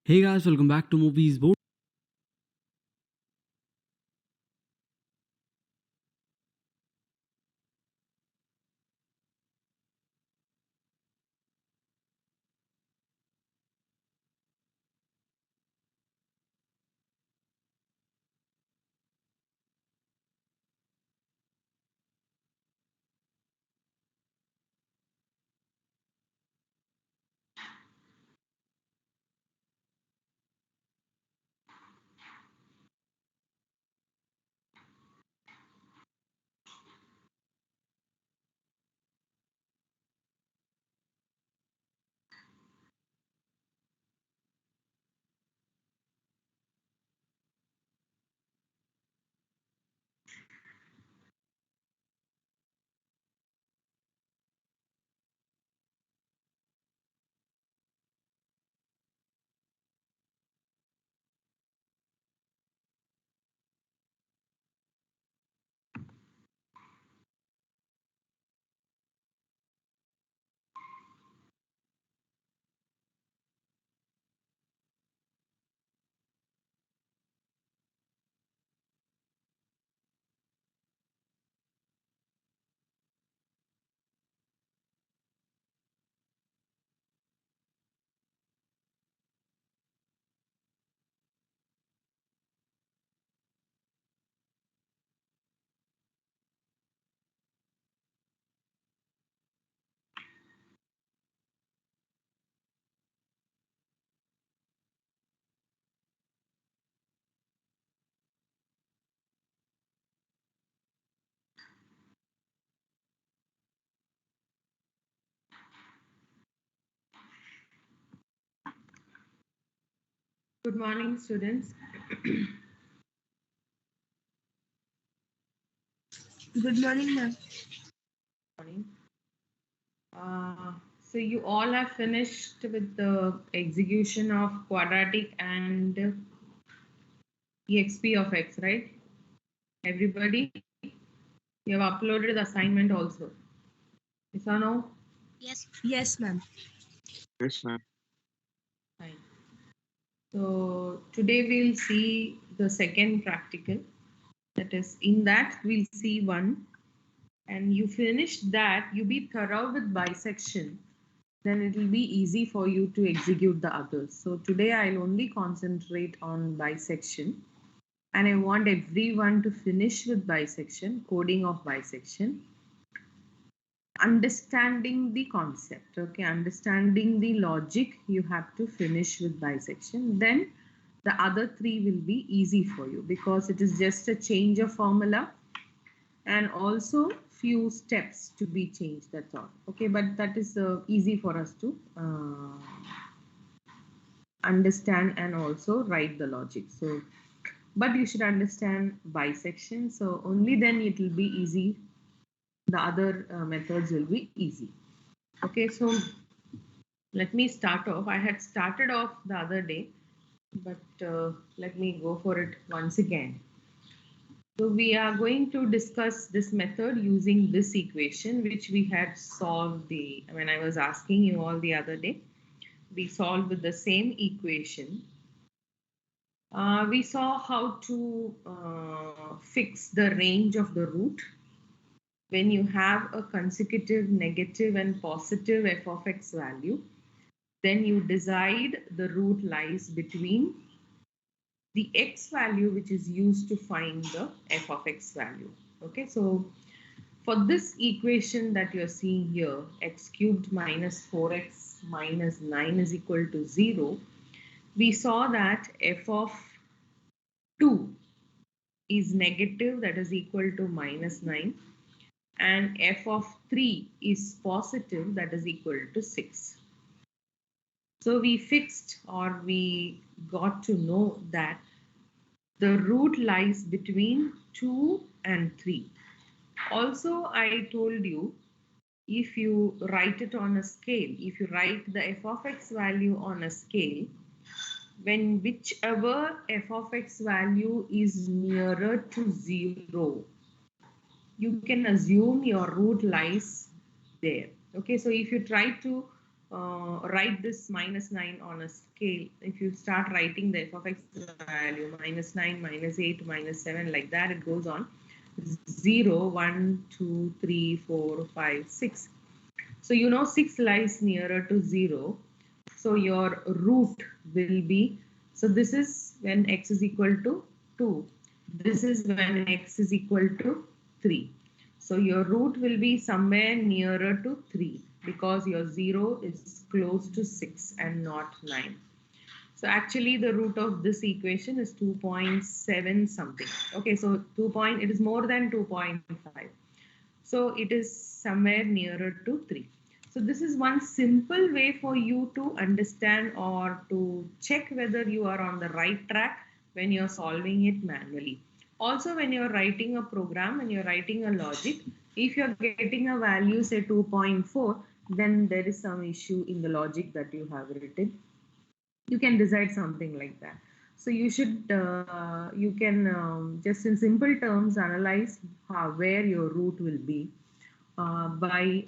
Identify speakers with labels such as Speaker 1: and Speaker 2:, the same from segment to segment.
Speaker 1: Hey guys, welcome back to Movies Board.
Speaker 2: Good morning, students.
Speaker 3: Good morning, ma'am.
Speaker 2: Morning. So you all have finished with the execution of quadratic and exp of x, right? Everybody, you have uploaded the assignment also. Yes or no?
Speaker 3: Yes, ma'am.
Speaker 4: Yes, ma'am.
Speaker 2: Fine. So today we'll see the second practical. That is, in that we'll see one, and you finish that. You be thorough with bisection, then it will be easy for you to execute the others. So today I'll only concentrate on bisection, and I want everyone to finish with bisection, coding of bisection, understanding the concept, okay, understanding the logic. You have to finish with bisection. Then the other three will be easy for you because it is just a change of formula and also few steps to be changed, that's all, okay, but that is easy for us to understand and also write the logic. So but you should understand bisection, so only then it will be easy. The other methods will be easy. Okay, so let me start off. I had started off the other day, but let me go for it once again. So we are going to discuss this method using this equation which we had solved the when I was asking you all the other day. We solved with the same equation. We saw how to fix the range of the root when you have a consecutive negative and positive f of x value. Then you decide the root lies between the x value which is used to find the f of x value. Okay, so for this equation that you're seeing here, x cubed minus 4x minus 9 is equal to 0, we saw that f of 2 is negative, that is equal to minus 9, and f of 3 is positive, that is equal to 6. So we fixed, or we got to know that the root lies between 2 and 3. Also, I told you, if you write it on a scale, if you write the f of x value on a scale, when whichever f of x value is nearer to 0, you can assume your root lies there. Okay, so if you try to write this -9 on a scale. If you start writing the f of x value, -9, -8, -7, like that, it goes on. 0, 1, 2, 3, 4, 5, 6. So you know 6 lies nearer to 0. So your root will be, so this is when x is equal to 2. This is when x is equal to 3. So your root will be somewhere nearer to 3 because your 0 is close to 6 and not 9. So actually the root of this equation is 2.7 something. Okay, so it is more than 2.5. So it is somewhere nearer to 3. So this is one simple way for you to understand or to check whether you are on the right track when you're solving it manually. Also, when you're writing a program and you're writing a logic, if you're getting a value say 2.4, then there is some issue in the logic that you have written. You can decide something like that. So you can just in simple terms analyze where your root will be by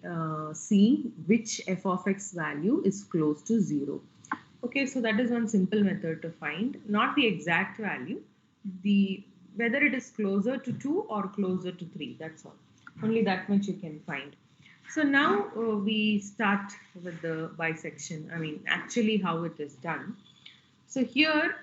Speaker 2: seeing which f of x value is close to 0. Okay, so that is one simple method to find, not the exact value, the whether it is closer to 2 or closer to 3, that's all. Only that much you can find. So now we start with the bisection, I mean actually how it is done. So here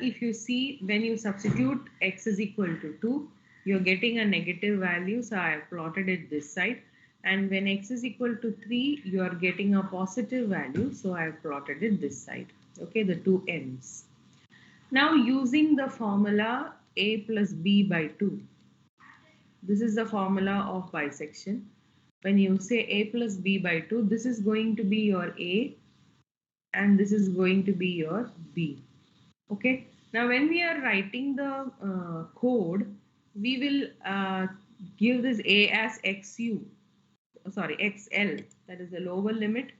Speaker 2: if you see, when you substitute x is equal to 2, you're getting a negative value. So I have plotted it this side. And when x is equal to 3, you are getting a positive value. So I have plotted it this side. Okay, the two ends. Now using the formula a plus b by 2. This is the formula of bisection. When you say a plus b by 2, this is going to be your a and this is going to be your b. Okay, now when we are writing the code, we will give this a as xl, that is the lower limit.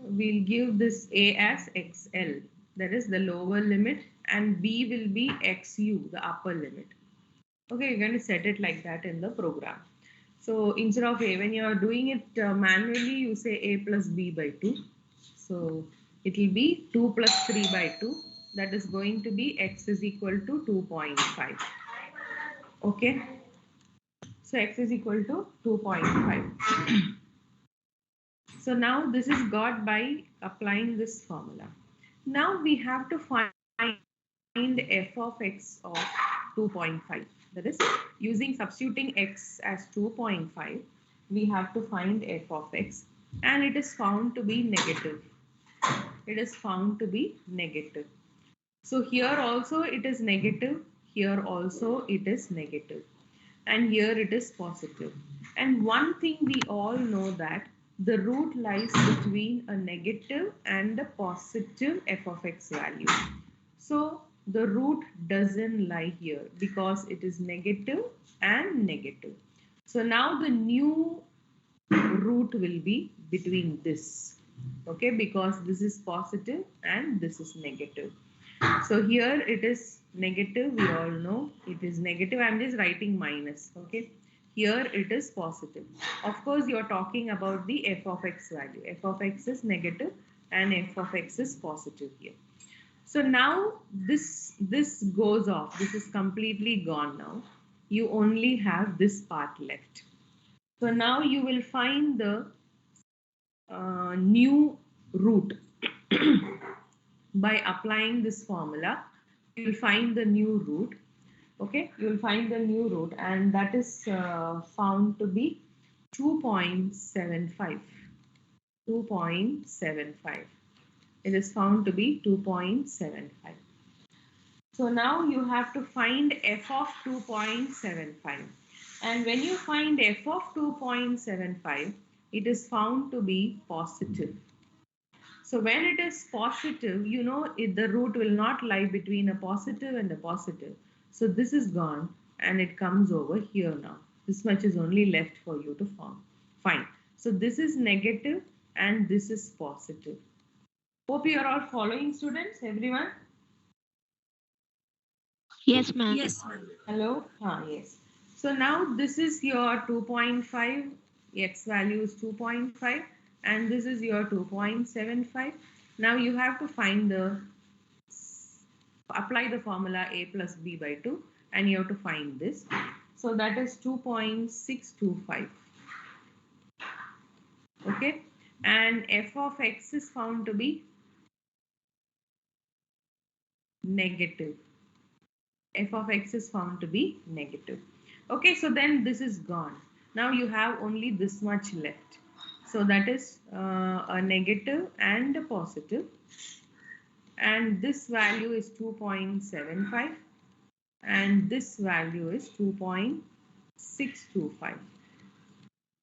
Speaker 2: We'll give this a as xl, that is the lower limit, and b will be xu, the upper limit. Okay, you're going to set it like that in the program. So instead of a, when you are doing it manually, you say a plus b by 2. So it will be 2 plus 3 by 2. That is going to be x is equal to 2.5. Okay. So x is equal to 2.5. So now this is got by applying this formula. Now we have to find f of x of 2.5. That is, using substituting x as 2.5, we have to find f of x, and it is found to be negative. It is found to be negative. So here also it is negative, here also it is negative, and here it is positive. And one thing we all know, that the root lies between a negative and a positive f of x value. So the root doesn't lie here because it is negative and negative. So now the new root will be between this. Okay, because this is positive and this is negative. So here it is negative, we all know it is negative. I'm just writing minus. Okay, here it is positive. Of course, you're talking about the f of x value. F of x is negative and f of x is positive here. So now this goes off. This is completely gone now. You only have this part left. So now you will find the new root. By applying this formula, you will find the new root. Okay, you will find the new root, and that is found to be 2.75. 2.75. It is found to be 2.75. So now you have to find f of 2.75. And when you find f of 2.75, it is found to be positive. So when it is positive, you know the root will not lie between a positive and a positive. So this is gone and it comes over here now. This much is only left for you to find. So this is negative and this is positive. Hope you are all following, students, everyone.
Speaker 4: Yes, ma'am.
Speaker 3: Yes, ma'am.
Speaker 2: Hello? Yes. So now this is your 2.5, x value is 2.5, and this is your 2.75. Now you have to find apply the formula a plus b by 2, and you have to find this. So that is 2.625. Okay, and f of x is found to be negative. F of x is found to be negative. Okay, so then this is gone. Now you have only this much left. So that is a negative and a positive. And this value is 2.75. And this value is 2.625.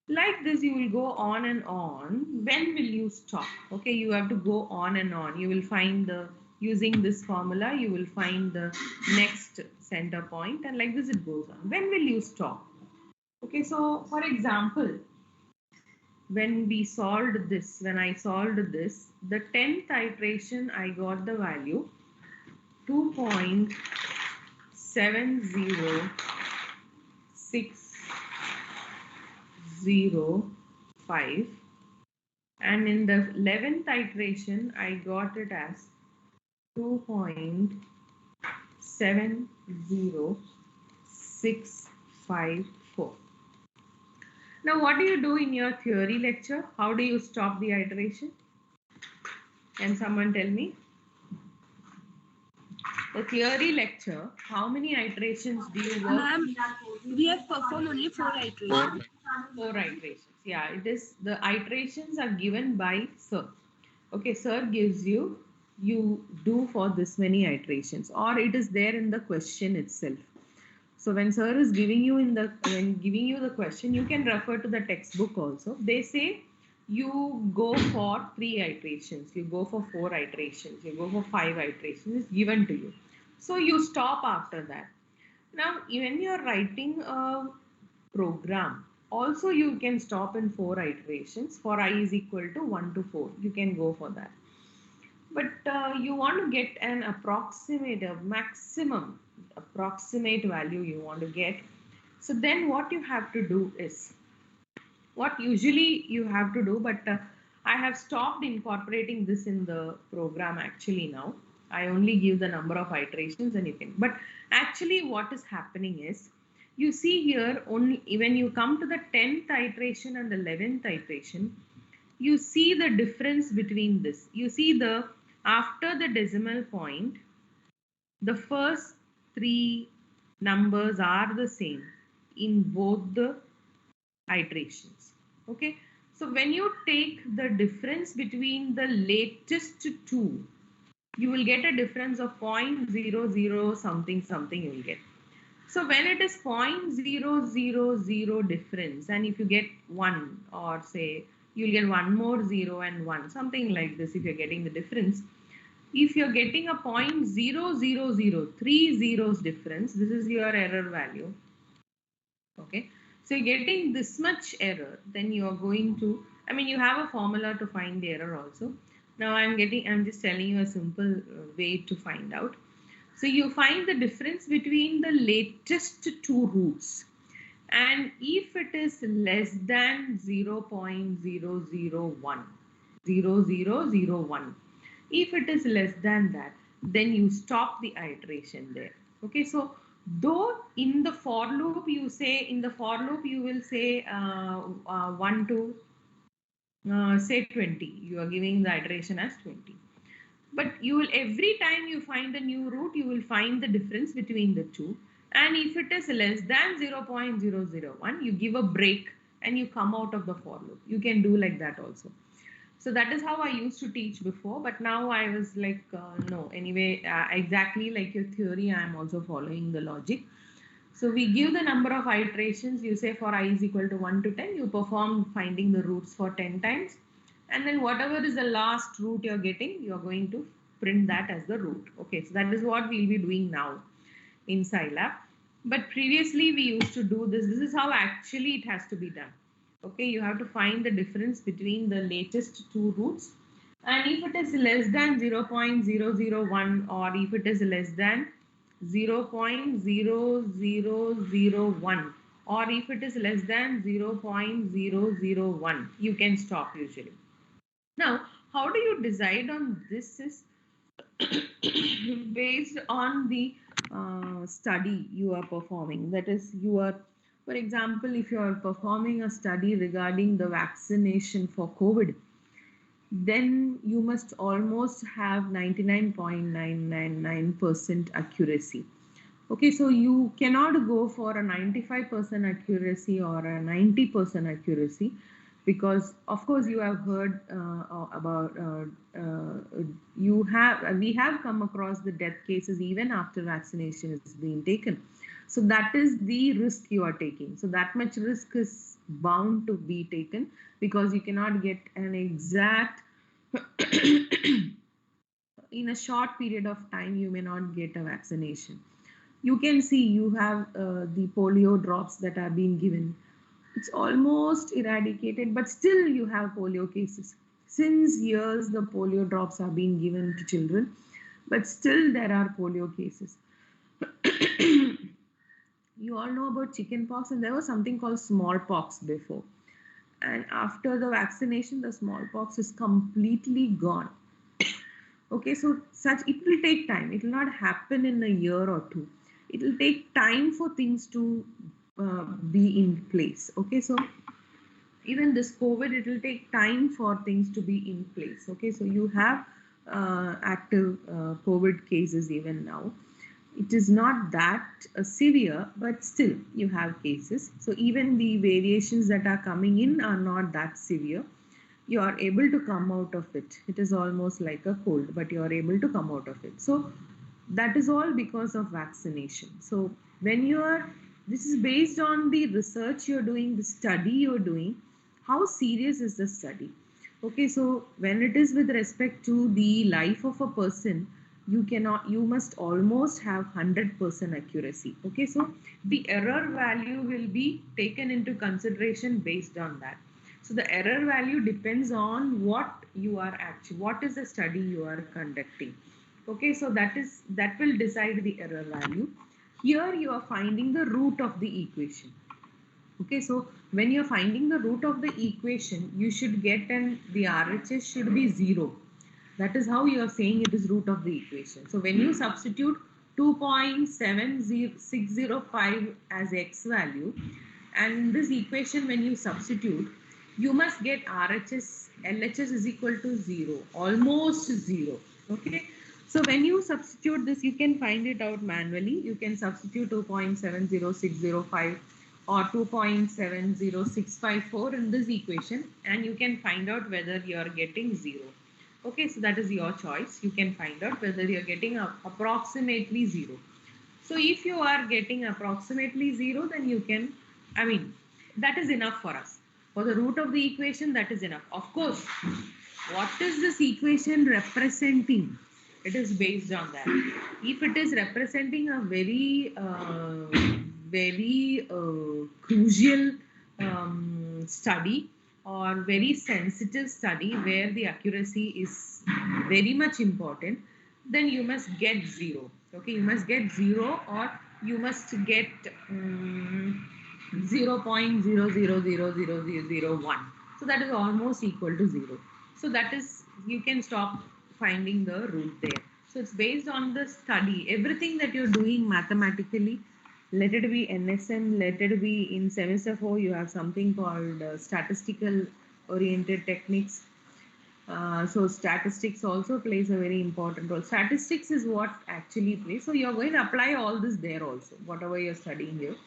Speaker 2: Like this, you will go on and on. When will you stop? Okay, you have to go on and on. You will find using this formula, you will find the next center point, and like this it goes on. When will you stop? Okay, so for example, when we solved this, when I solved this, the 10th iteration, I got the value 2.70605, and in the 11th iteration I got it as 2.70654. Now what do you do in your theory lecture? How do you stop the iteration? Can someone tell me? The theory lecture, how many iterations do you work?
Speaker 3: Ma'am, we have performed only 4 iterations.
Speaker 2: 4 iterations. Yeah, it is, the iterations are given by sir. Okay, sir gives you do for this many iterations, or it is there in the question itself. So when sir is giving you when giving you the question, you can refer to the textbook also. They say you go for 3 iterations, you go for 4 iterations, you go for 5 iterations. It's given to you. So you stop after that. Now, when you're writing a program, also you can stop in 4 iterations. For I is equal to 1 to 4. You can go for that. But you want to get an approximate, a maximum approximate value you want to get. So then what you have to do is, what usually you have to do, but I have stopped incorporating this in the program actually now. I only give the number of iterations and you can, but actually what is happening is, you see here, only when you come to the 10th iteration and the 11th iteration, you see the difference between this. You see after the decimal point, the first 3 numbers are the same in both the iterations. Okay, so when you take the difference between the latest 2, you will get a difference of 0.00 something something you will get. So when it is 0.000 difference, and if you get 1, or say you'll get one more 0 and 1, something like this, if you're getting the difference, if you're getting a 0.000 zeros difference, this is your error value. Okay, so you're getting this much error, then you are going to, I mean, you have a formula to find the error also. Now I'm just telling you a simple way to find out. So you find the difference between the latest 2 roots, and if it is less than 0.001, if it is less than that, then you stop the iteration there. Okay, so though in the for loop you will say 1 to say 20, you are giving the iteration as 20. But you will, every time you find a new root, you will find the difference between the two. And if it is less than 0.001, you give a break and you come out of the for loop. You can do like that also. So that is how I used to teach before. But now I was like, no, anyway, exactly like your theory, I am also following the logic. So we give the number of iterations. You say for I is equal to 1 to 10, you perform finding the roots for 10 times. And then whatever is the last root you're getting, you're going to print that as the root. Okay, so that is what we'll be doing now in Scilab. But previously we used to do this. This is how actually it has to be done. Okay, you have to find the difference between the latest 2 roots. And if it is less than 0.001, or if it is less than 0.0001, or if it is less than 0.001, you can stop usually. Now, how do you decide on this is based on the study you are performing. That is, you are, for example, if you are performing a study regarding the vaccination for COVID, then you must almost have 99.999% accuracy. Okay, so you cannot go for a 95% accuracy or a 90% accuracy, because of course you have heard about we have come across the death cases even after vaccination is being taken. So that is the risk you are taking. So that much risk is bound to be taken, because you cannot get an exact in a short period of time you may not get a vaccination. You can see you have the polio drops that are being given. It's almost eradicated, but still you have polio cases. Since years the polio drops are being given to children, but still there are polio cases. You all know about chickenpox, and there was something called smallpox before, and after the vaccination the smallpox is completely gone. Okay, so such, it will take time. It will not happen in a year or two. It will take time for things to be in place. Okay, so even this COVID, it will take time for things to be in place. Okay, so you have active COVID cases even now. It is not that severe, but still you have cases. So even the variations that are coming in are not that severe. You are able to come out of it. It is almost like a cold, but you are able to come out of it. So that is all because of vaccination. So when you are, this is based on the research you're doing, the study you're doing, how serious is the study. Okay, so when it is with respect to the life of a person, you cannot, you must almost have 100% accuracy. Okay, so the error value will be taken into consideration based on that. So the error value depends on what you are actually, what is the study you are conducting. Okay, so that will decide the error value. Here you are finding the root of the equation. Okay, so when you're finding the root of the equation, you should get, and the RHS should be 0. That is how you are saying it is root of the equation. So when you substitute 2.7605 as x value, and this equation when you substitute, you must get RHS, LHS is equal to 0, almost 0. Okay, so when you substitute this, you can find it out manually. You can substitute 2.70605 or 2.70654 in this equation, and you can find out whether you are getting 0. Okay, so that is your choice. You can find out whether you are getting approximately 0. So if you are getting approximately 0, then you can, I mean, that is enough for us. For the root of the equation, that is enough. Of course, what is this equation representing? It is based on that. If it is representing a very, very crucial study, or very sensitive study where the accuracy is very much important, then you must get 0. Okay, you must get 0, or you must get 0.000001. So that is almost equal to 0. So that is, you can stop finding the root there. So it's based on the study. Everything that you're doing mathematically, let it be NSM, let it be in semester 4, you have something called statistical oriented techniques. So statistics also plays a very important role. Statistics is what actually plays. So you're going to apply all this there also, whatever you're studying here.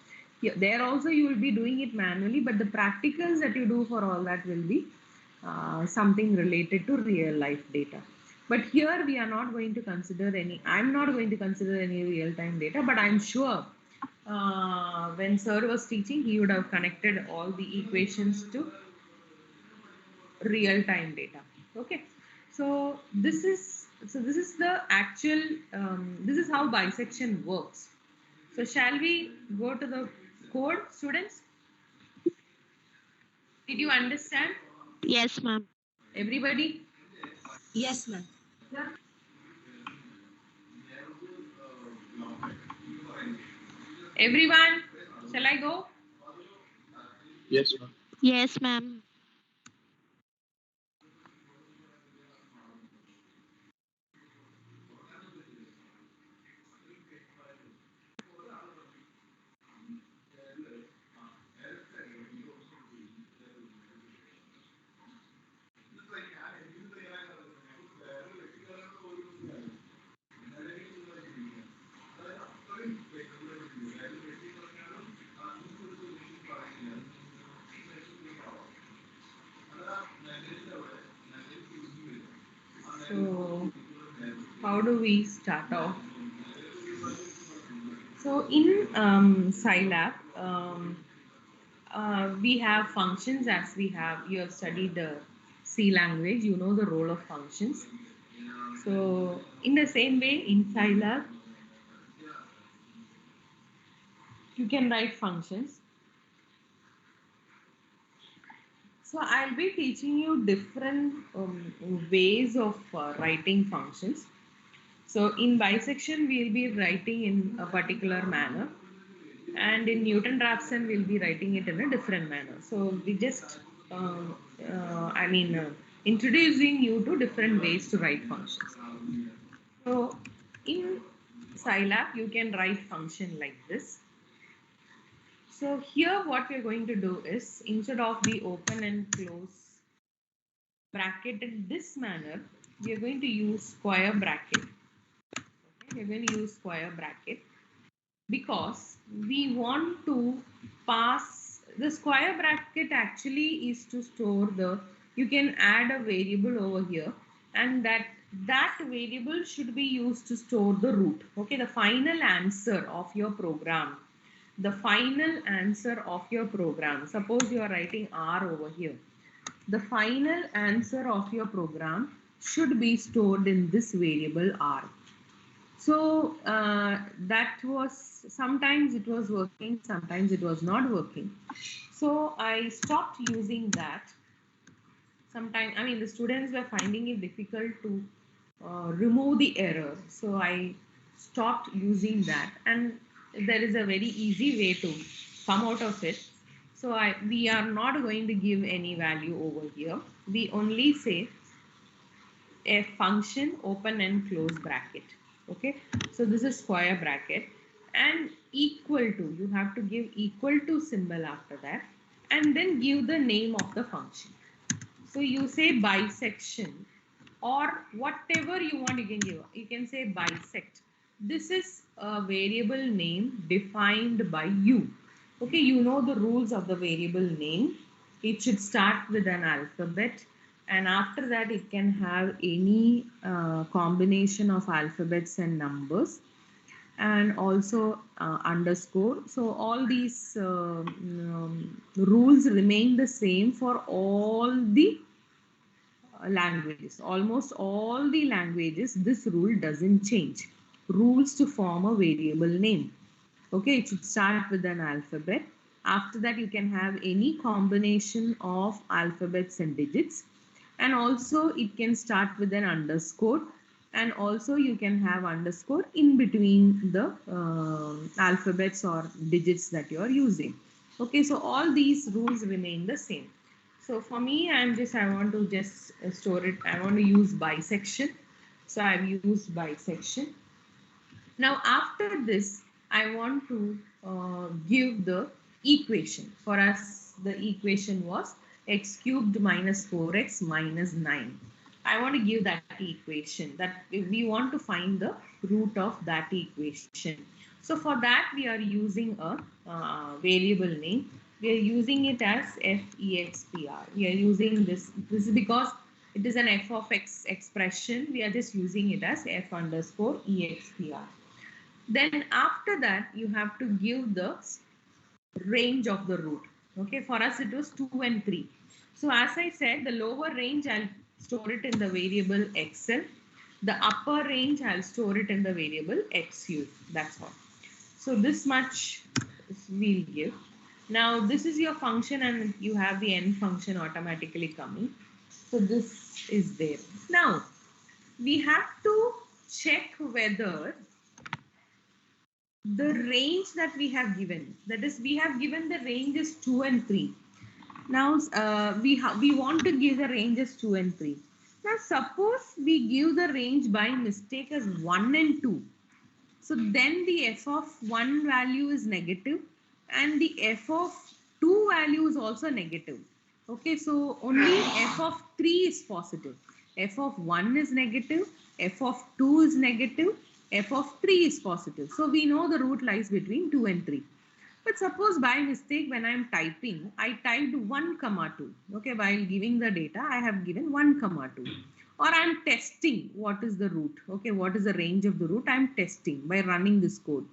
Speaker 2: There also you will be doing it manually, but the practicals that you do for all that will be something related to real life data. But here we are not going to consider any, I'm not going to consider any real time data, but I'm sure when sir was teaching, he would have connected all the equations to real time data. Okay, so this is the actual this is how bisection works. So shall we go to the code, students? Did you understand,
Speaker 4: Yes, ma'am.
Speaker 2: everybody?
Speaker 3: Yes, ma'am.
Speaker 2: Everyone, shall I go?
Speaker 4: Yes, ma'am.
Speaker 3: Yes, ma'am.
Speaker 2: So, how do we start off? So, in Scilab, we have functions as we have. You have studied the C language, you know the role of functions. So, in the same way, in Scilab, you can write functions. So, I'll be teaching you different ways of writing functions. So, in bisection, we'll be writing in a particular manner, and in Newton-Raphson, we'll be writing it in a different manner. So, we just, introducing you to different ways to write functions. So, in Scilab, you can write function like this. So here what we're going to do is, instead of the open and close bracket in this manner, we are going to use square bracket. Okay, we're going to use square bracket because we want to pass the square bracket actually is to store the, you can add a variable over here, and that variable should be used to store the root. Okay, the final answer of your program, the final answer of your program, suppose you are writing R over here, the final answer of your program should be stored in this variable R. So that was, sometimes it was working, sometimes it was not working. So I stopped using that. Sometimes, I mean, the students were finding it difficult to remove the error. So I stopped using that, and there is a very easy way to come out of it. So we are not going to give any value over here. We only say a function open and close bracket. Okay, so this is square bracket, and equal to, you have to give equal to symbol after that, and then give the name of the function. So you say bisection, or whatever you want, you can give. You can say bisect. This is a variable name defined by you. Okay, you know the rules of the variable name. It should start with an alphabet, and after that it can have any combination of alphabets and numbers, and also underscore. So all these rules remain the same for all the languages. Almost all the languages, this rule doesn't change. Rules to form a variable name. Okay, it should start with an alphabet. After that, you can have any combination of alphabets and digits. And also, it can start with an underscore. And also, you can have underscore in between the alphabets or digits that you are using. Okay, so all these rules remain the same. So for me, I want to just store it. I want to use bisection. So I've used bisection. Now after this, I want to give the equation. For us, the equation was x cubed minus 4x minus 9. I want to give that equation, that we want to find the root of that equation. So for that, we are using a variable name. We are using it as fexpr. We are using this. This is because it is an f of x expression. We are just using it as f underscore expr. Then after that, you have to give the range of the root. Okay, for us it was 2 and 3. So as I said, the lower range I'll store it in the variable xl. The upper range I'll store it in the variable xu. That's all. So this much we'll give. Now this is your function, and you have the n function automatically coming. So this is there. Now we have to check whether the range that we have given, that is, we have given the range is 2 and 3. Now we want to give the range as 2 and 3. Now suppose we give the range by mistake as 1 and 2. So then the f of 1 value is negative and the f of 2 value is also negative. Okay, so only f of 3 is positive. F of 1 is negative, f of 2 is negative, f of 3 is positive. So we know the root lies between 2 and 3. But suppose by mistake when I'm typing, I typed 1 comma 2. Okay, while giving the data, I have given 1 comma 2. Or I'm testing what is the root. Okay, what is the range of the root? I'm testing by running this code.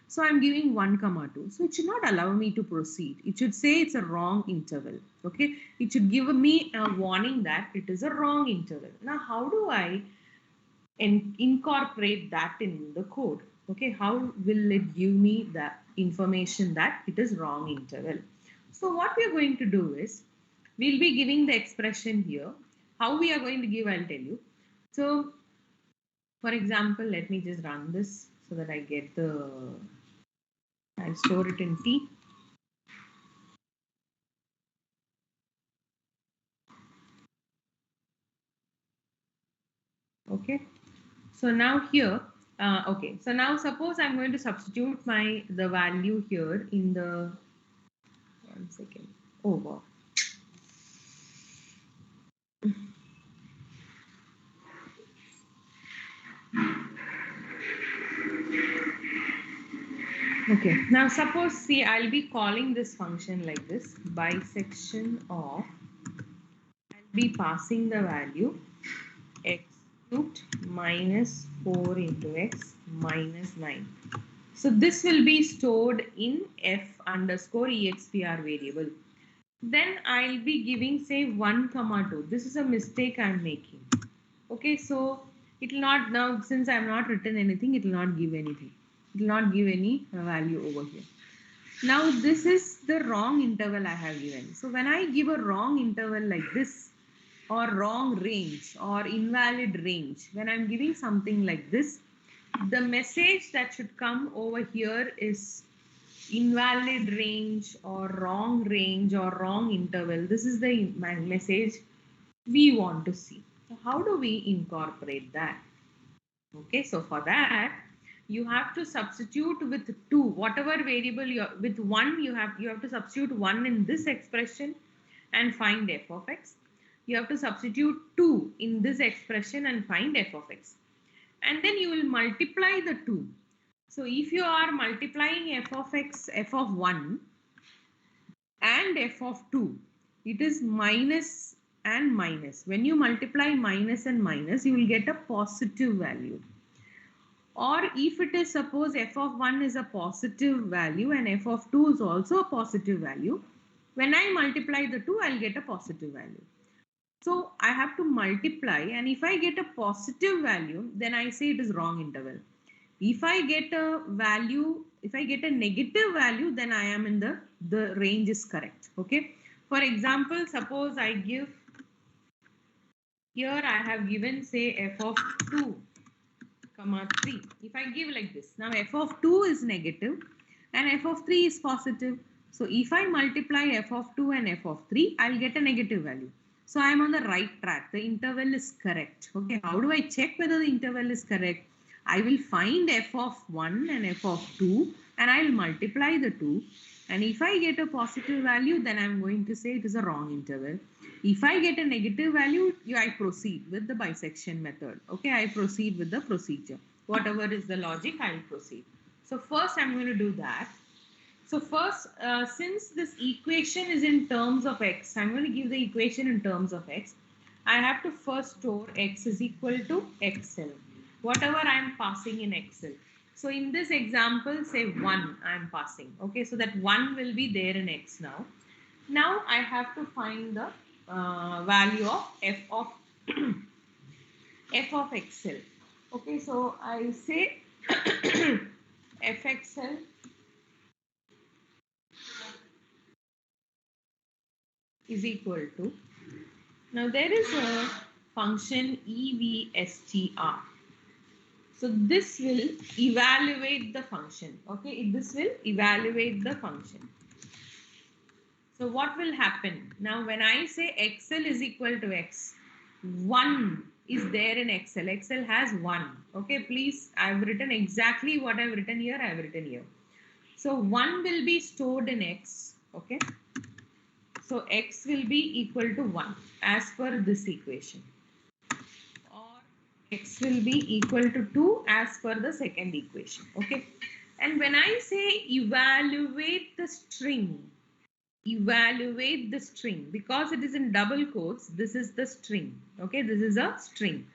Speaker 2: So I'm giving 1 comma 2. So it should not allow me to proceed. It should say it's a wrong interval. Okay, it should give me a warning that it is a wrong interval. Now, how do I incorporate that in the code? Okay, how will it give me the information that it is wrong interval? So what we are going to do is, we'll be giving the expression here. How we are going to give, I'll tell you. So for example, let me just run this so that I get the, I'll store it in T. Okay, so now here, okay, so now suppose I'm going to substitute the value here in the, 1 second, oh wow. Okay, now suppose, see, I'll be calling this function like this, bisection of, I'll be passing the value x cubed minus 4 into x minus 9. So this will be stored in f underscore expr variable. Then I'll be giving, say, 1 comma 2. This is a mistake I'm making. Okay, so it will not, now since I have not written anything, it will not give anything. It will not give any value over here. Now this is the wrong interval I have given. So when I give a wrong interval like this, or wrong range or invalid range, when I'm giving something like this, the message that should come over here is invalid range or wrong interval. This is the message we want to see. So how do we incorporate that? Okay, so for that, you have to substitute with 2, whatever variable you're with 1, you have to substitute 1 in this expression and find f of x. You have to substitute 2 in this expression and find f of x. And then you will multiply the 2. So if you are multiplying f of x, f of 1 and f of 2, it is minus and minus. When you multiply minus and minus, you will get a positive value. Or if it is, suppose f of 1 is a positive value and f of 2 is also a positive value, when I multiply the 2, I'll get a positive value. So I have to multiply, and if I get a positive value, then I say it is wrong interval. If I get a value, if I get a negative value, then I am in the range is correct. Okay. For example, suppose I give, here I have given, say, f of 2 comma 3. If I give like this, now f of 2 is negative and f of 3 is positive. So if I multiply f of 2 and f of 3, I'll get a negative value. So I'm on the right track. The interval is correct. Okay, how do I check whether the interval is correct? I will find f of 1 and f of 2 and I'll multiply the 2. And if I get a positive value, then I'm going to say it is a wrong interval. If I get a negative value, I proceed with the bisection method. Okay, I proceed with the procedure. Whatever is the logic, I'll proceed. So first I'm going to do that. So first, since this equation is in terms of x, I'm going to give the equation in terms of x. I have to first store x is equal to xl, whatever I'm passing in xl. So in this example, say 1 I'm passing. Okay, so that 1 will be there in x now. Now I have to find the value of f of f of xl. Okay, so I say fxl is equal to, now there is a function evstr. So this will evaluate the function. Okay, this will evaluate the function. So what will happen? Now when I say Excel is equal to X, 1 is there in Excel. Excel has 1. Okay, please, I've written exactly what I've written here, I've written here. So 1 will be stored in X. Okay. So X will be equal to 1 as per this equation. Or X will be equal to 2 as per the second equation. Okay. And when I say evaluate the string, because it is in double quotes, this is the string. Okay, this is a string.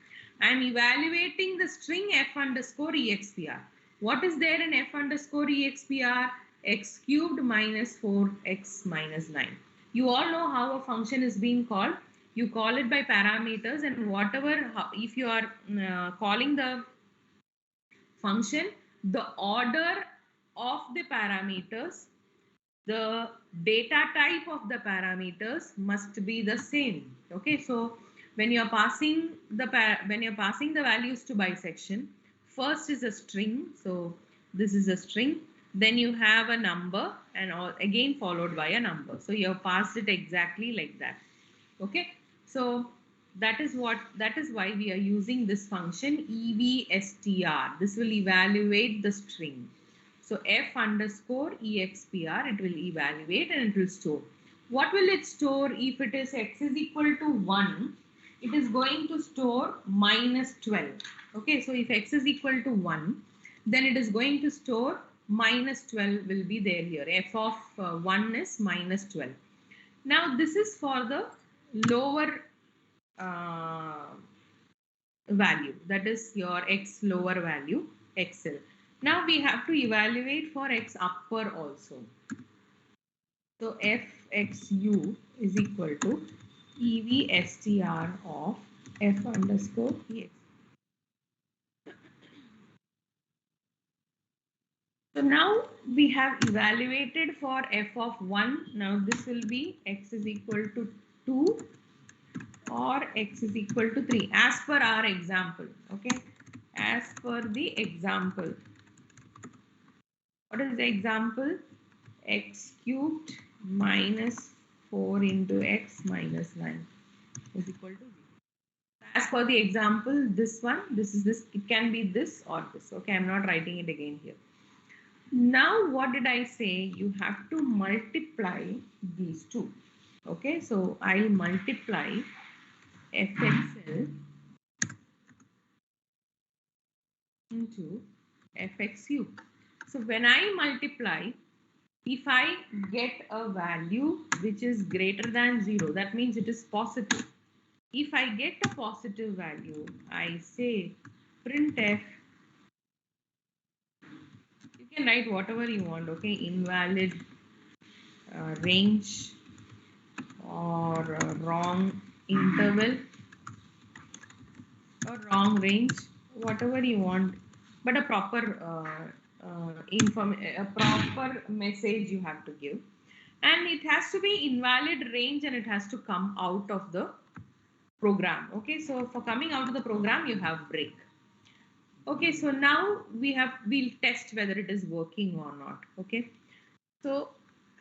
Speaker 2: I am evaluating the string f underscore expr. What is there in f underscore expr? X cubed minus 4x minus 9. You all know how a function is being called. You call it by parameters, and whatever, if you are calling the function, the order of the parameters, the data type of the parameters must be the same. Okay, so when you're passing the values to bisection, first is a string. So this is a string, then you have a number, and again followed by a number. So you have passed it exactly like that. Okay, so that is why we are using this function evstr. This will evaluate the string. So f underscore expr, it will evaluate and it will store. What will it store? If it is x is equal to 1, it is going to store minus 12. Okay, so if x is equal to 1, then it is going to store minus 12 will be there here. F of 1 is minus 12. Now this is for the lower uh, value, that is your x lower value, xl. Now we have to evaluate for x upper also. So fxu is equal to evstr of f underscore ex. So now we have evaluated for f of 1. Now this will be x is equal to 2 or x is equal to 3 as per our example. Okay, as per the example. What is the example? X cubed minus 4 into x minus 9 is equal to 0. As per the example, this one, this is this, it can be this or this. Okay, I'm not writing it again here. Now, what did I say? You have to multiply these two. Okay, so I'll multiply fxl into fxu. So when I multiply, if I get a value which is greater than 0, that means it is positive. If I get a positive value, I say printf. You can write whatever you want, okay? Invalid range or wrong interval or wrong range, whatever you want, but a proper a proper message you have to give, and it has to be invalid range and it has to come out of the program. Okay, so for coming out of the program you have break. Okay, so now we'll test whether it is working or not. Okay, so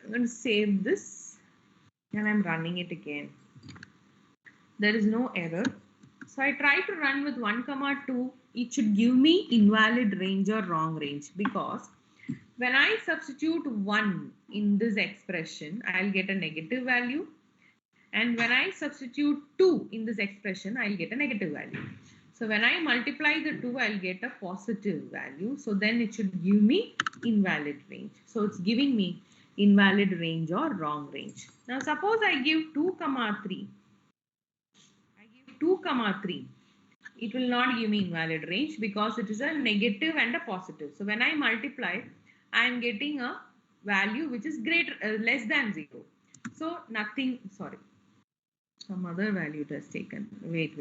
Speaker 2: I'm going to save this and I'm running it again. There is no error. So I try to run with 1, 2. It should give me invalid range or wrong range, because when I substitute 1 in this expression, I'll get a negative value. And when I substitute 2 in this expression, I'll get a negative value. So when I multiply the 2, I'll get a positive value. So then it should give me invalid range. So it's giving me invalid range or wrong range. Now suppose I give 2, 3. 2, 3, it will not give me invalid range because it is a negative and a positive. So when I multiply, I am getting a value which is less than 0. So nothing, sorry, some other value it has taken. Wait.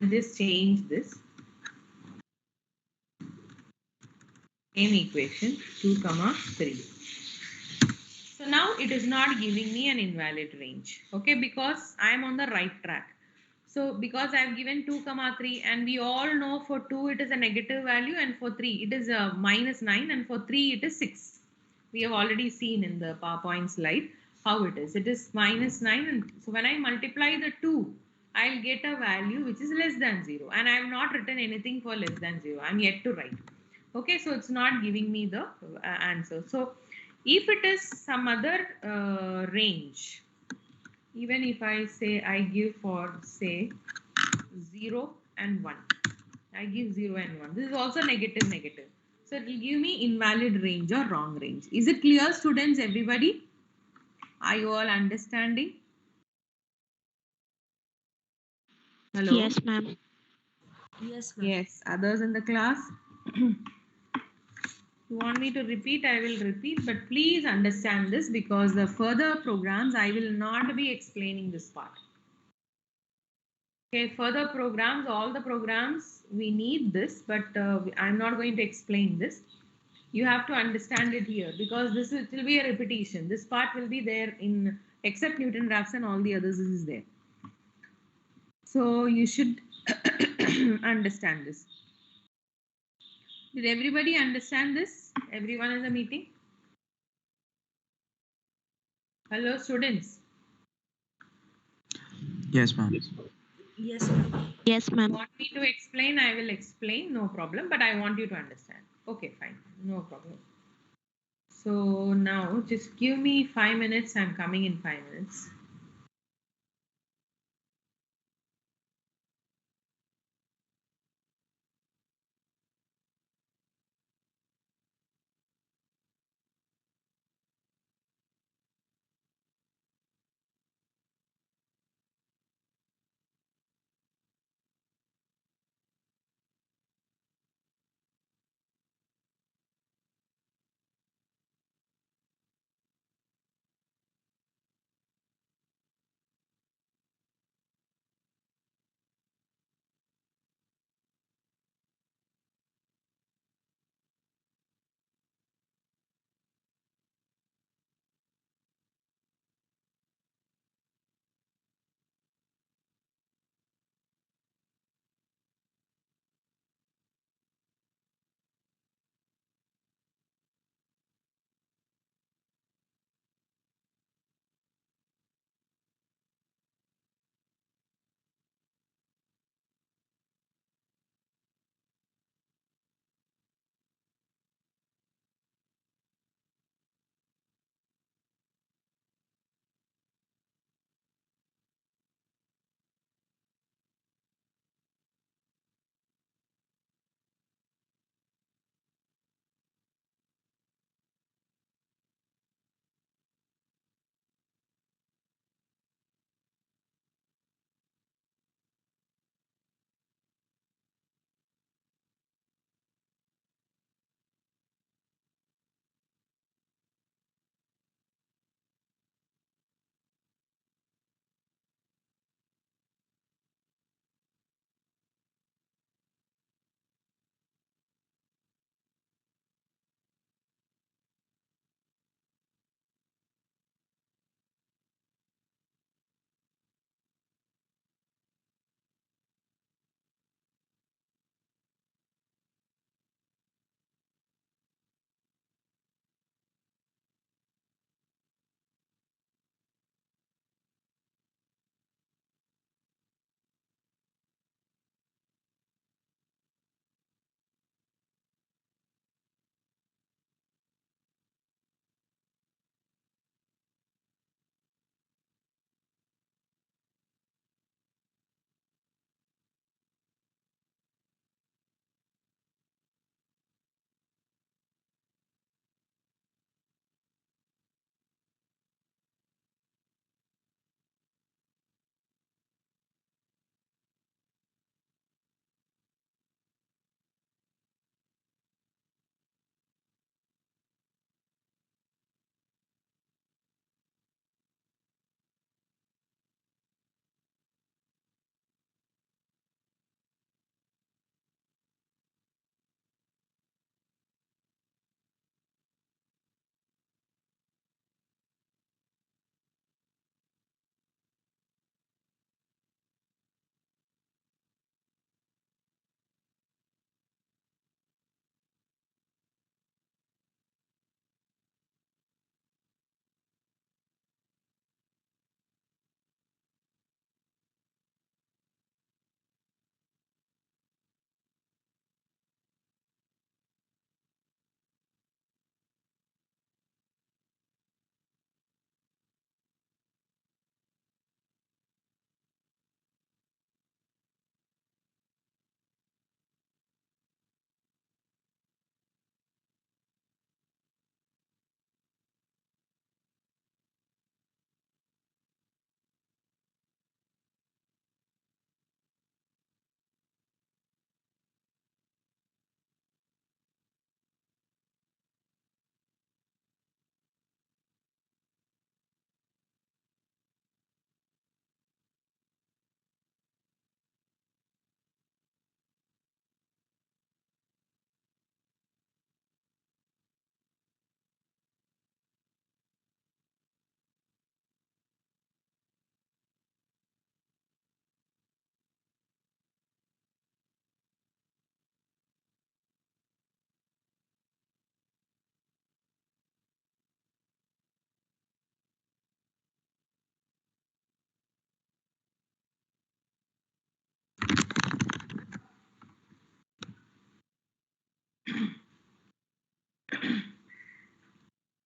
Speaker 2: Just change this. Same equation, 2, 3. So now it is not giving me an invalid range. Okay, because I am on the right track. So because I've given 2 comma 3, and we all know for 2 it is a negative value, and for 3 it is a minus 9, and for 3 it is 6. We have already seen in the PowerPoint slide how it is. It is minus 9, and so when I multiply the 2, I'll get a value which is less than 0, and I have not written anything for less than 0. I'm yet to write. Okay, so it's not giving me the answer. So if it is some other range, even if I say I give for say 0 and 1, I give 0 and 1, this is also negative negative, so it will give me invalid range or wrong range. Is it clear, students? Everybody, are you all understanding? Hello?
Speaker 5: Yes, ma'am.
Speaker 3: Yes, ma'am.
Speaker 2: Yes, others in the class? You want me to repeat, I will repeat, but please understand this, because the further programs I will not be explaining this part. Okay, further programs, all the programs we need this, but I'm not going to explain this. You have to understand it here, because it will be a repetition. This part will be there in, except Newton Raphson, all the others is there. So you should understand this. Did everybody understand this? Everyone in the meeting? Hello, students.
Speaker 6: Yes, ma'am.
Speaker 3: Yes, ma'am.
Speaker 5: Yes, ma'am.
Speaker 2: Want me to explain? I will explain, no problem. But I want you to understand. Okay, fine, no problem. So now just give me 5 minutes. I'm coming in 5 minutes.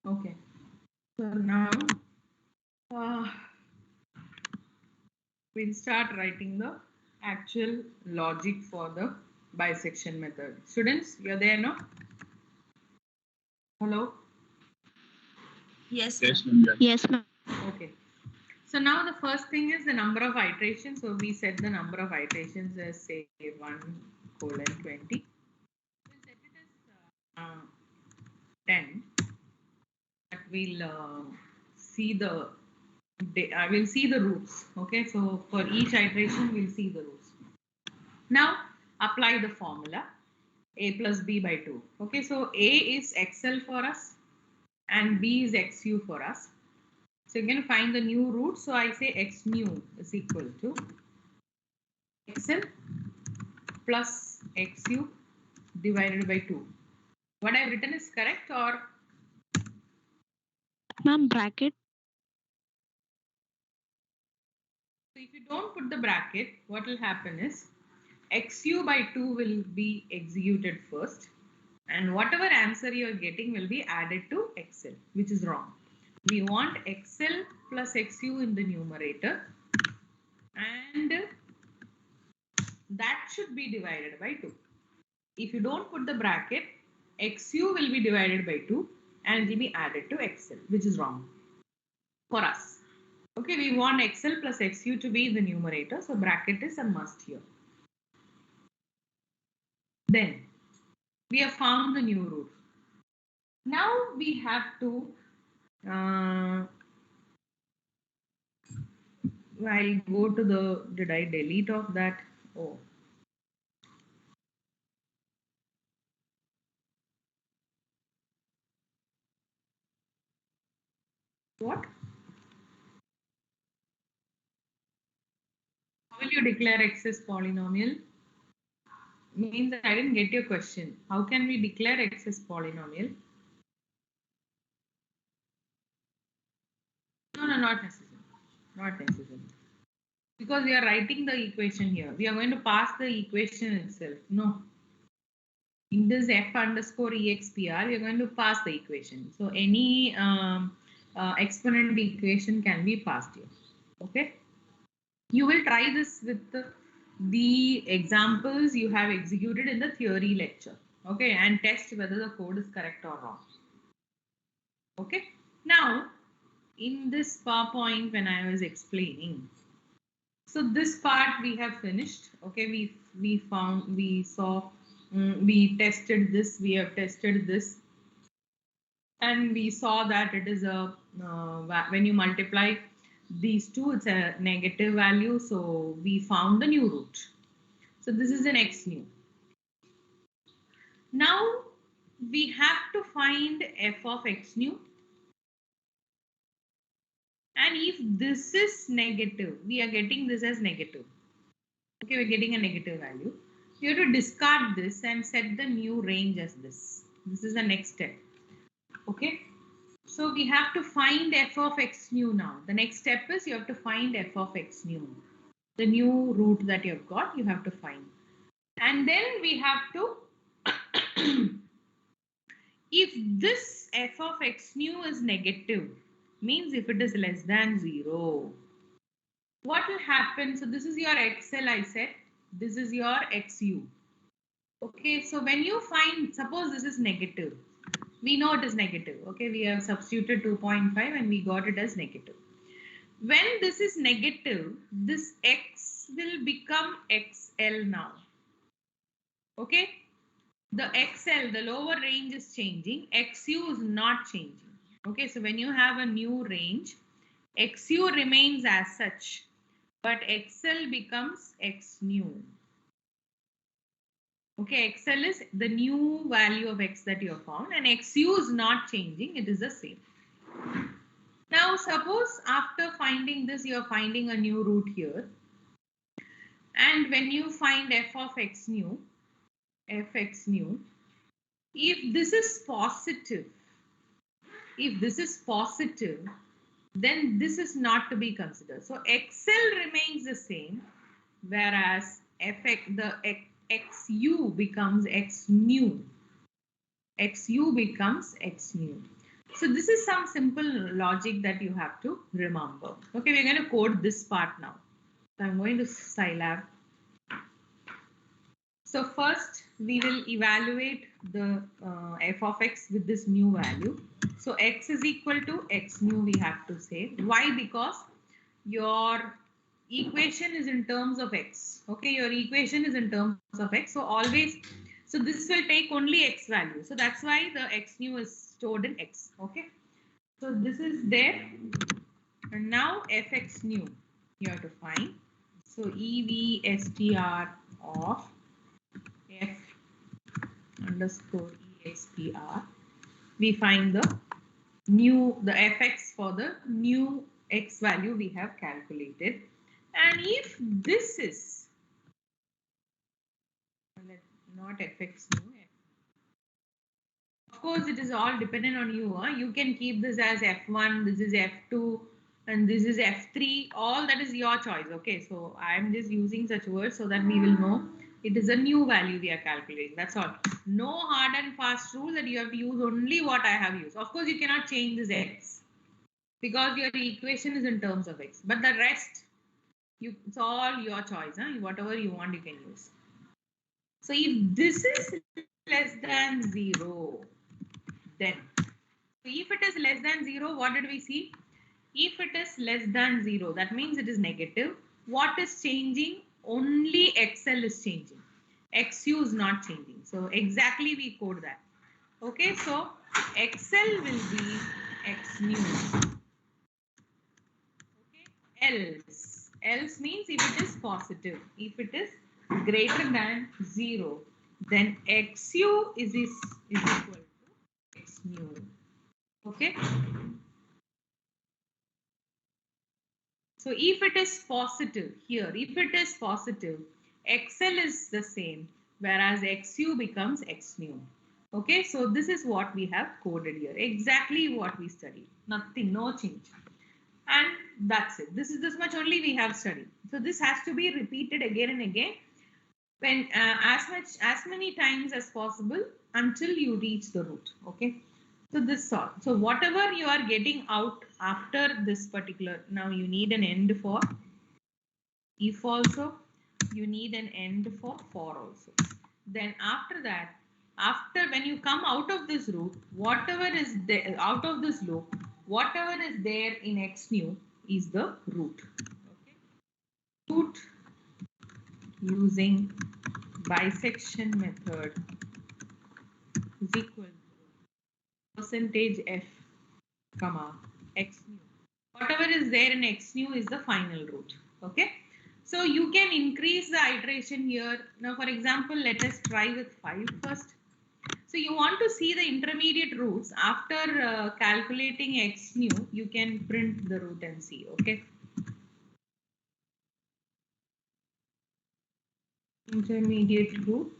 Speaker 2: Okay. So now uh, we'll start writing the actual logic for the bisection method. Students, you're there, no? Hello?
Speaker 3: Yes,
Speaker 4: Yes,
Speaker 3: ma'am.
Speaker 4: ma'am.
Speaker 5: Yes, ma'am.
Speaker 2: Okay. So now the first thing is the number of iterations. So we set the number of iterations as say 1:20. We'll set it as 10. But we'll see the I will see the roots. Okay, so for each iteration we'll see the roots. Now apply the formula a plus b by 2. Okay, so a is xl for us and b is xu for us. So you can find the new root. So I say x new is equal to xl plus xu divided by 2. What I've written is correct, or
Speaker 5: Ma'am, bracket.
Speaker 2: so if you don't put the bracket, what will happen is xu by 2 will be executed first, and whatever answer you are getting will be added to xl, which is wrong. We want xl plus xu in the numerator, and that should be divided by 2. If you don't put the bracket, xu will be divided by 2 and it will be added to xl, which is wrong for us. Okay, we want xl plus xu to be in the numerator, so bracket is a must here. Then we have found the new root. Now we have to I'll go to the, did I delete of that? Oh, what? How will you declare x as polynomial? Means I didn't get your question. How can we declare x as polynomial? No, no, not necessary. Not necessary. Because we are writing the equation here. We are going to pass the equation itself. No. In this f underscore expr, we are going to pass the equation. So any exponent equation can be passed here. Okay. You will try this with the examples you have executed in the theory lecture. Okay. And test whether the code is correct or wrong. Okay. Now, in this PowerPoint, when I was explaining, so this part we have finished. Okay, we found, we saw, we tested this, we have tested this, and we saw that it is a when you multiply these two, it's a negative value. So we found the new root. So this is an x new. Now we have to find f of x new. And if this is negative, we are getting this as negative. Okay, we're getting a negative value. You have to discard this and set the new range as this. This is the next step. Okay, so we have to find f of x new now. The next step is you have to find f of x new. The new root that you have got, you have to find. And then we have to, if this f of x new is negative, means if it is less than 0, what will happen? So this is your xl, I said. This is your xu. Okay, so when you find, suppose this is negative, we know it is negative. Okay, we have substituted 2.5 and we got it as negative. When this is negative, this x will become xl now. Okay, the xl, the lower range is changing, xu is not changing. Okay, so when you have a new range, xu remains as such, but xl becomes x new. Okay, xl is the new value of x that you have found, and xu is not changing, it is the same. Now, suppose after finding this, you are finding a new root here. And when you find f of x new, fx new, if this is positive, then this is not to be considered. So xl remains the same, whereas xu becomes x new. Xu becomes x new. So this is some simple logic that you have to remember. Okay, we're going to code this part now. So I'm going to Scilab. So first we will evaluate the f of x with this new value. So x is equal to x new we have to say. Why? Because your equation is in terms of x. Okay, your equation is in terms of x. So always, so this will take only x value. So that's why the x new is stored in x. Okay. So this is there. And now fx new you have to find. So EVSTR of f underscore expr, we find the fx for the new x value we have calculated. And if this is not fx new, of course it is all dependent on you. You can keep this as f1, this is f2, and this is f3. All that is your choice. Okay, so I'm just using such words so that we will know it is a new value we are calculating. That's all. No hard and fast rule that you have to use only what I have used. Of course, you cannot change this x because your equation is in terms of x. But the rest, it's all your choice. Whatever you want, you can use. So if this is less than 0, then if it is less than 0, what did we see? If it is less than 0, that means it is negative. What is changing? Only XL is changing. XU is not changing. So exactly we code that. Okay, so XL will be X new. Okay, else means if it is positive. If it is greater than 0, then XU is equal to X new. Okay. So if it is positive here, if it is positive, XL is the same, whereas XU becomes X new. Okay, so this is what we have coded here. Exactly what we studied. Nothing, no change. And that's it. This much only we have studied. So this has to be repeated again and again, when as many times as possible until you reach the root. Okay. So this sort. So whatever you are getting out after this particular, now you need an end for if also, you need an end for also. Then after that, after when you come out of this root, whatever is there out of this loop, whatever is there in x new is the root. Okay. Root using bisection method is equal to percentage f comma x new. Whatever is there in x new is the final root. Okay. So you can increase the iteration here. Now, for example, let us try with 5 first. So you want to see the intermediate roots. After calculating x new, you can print the root and see. Okay. Intermediate root.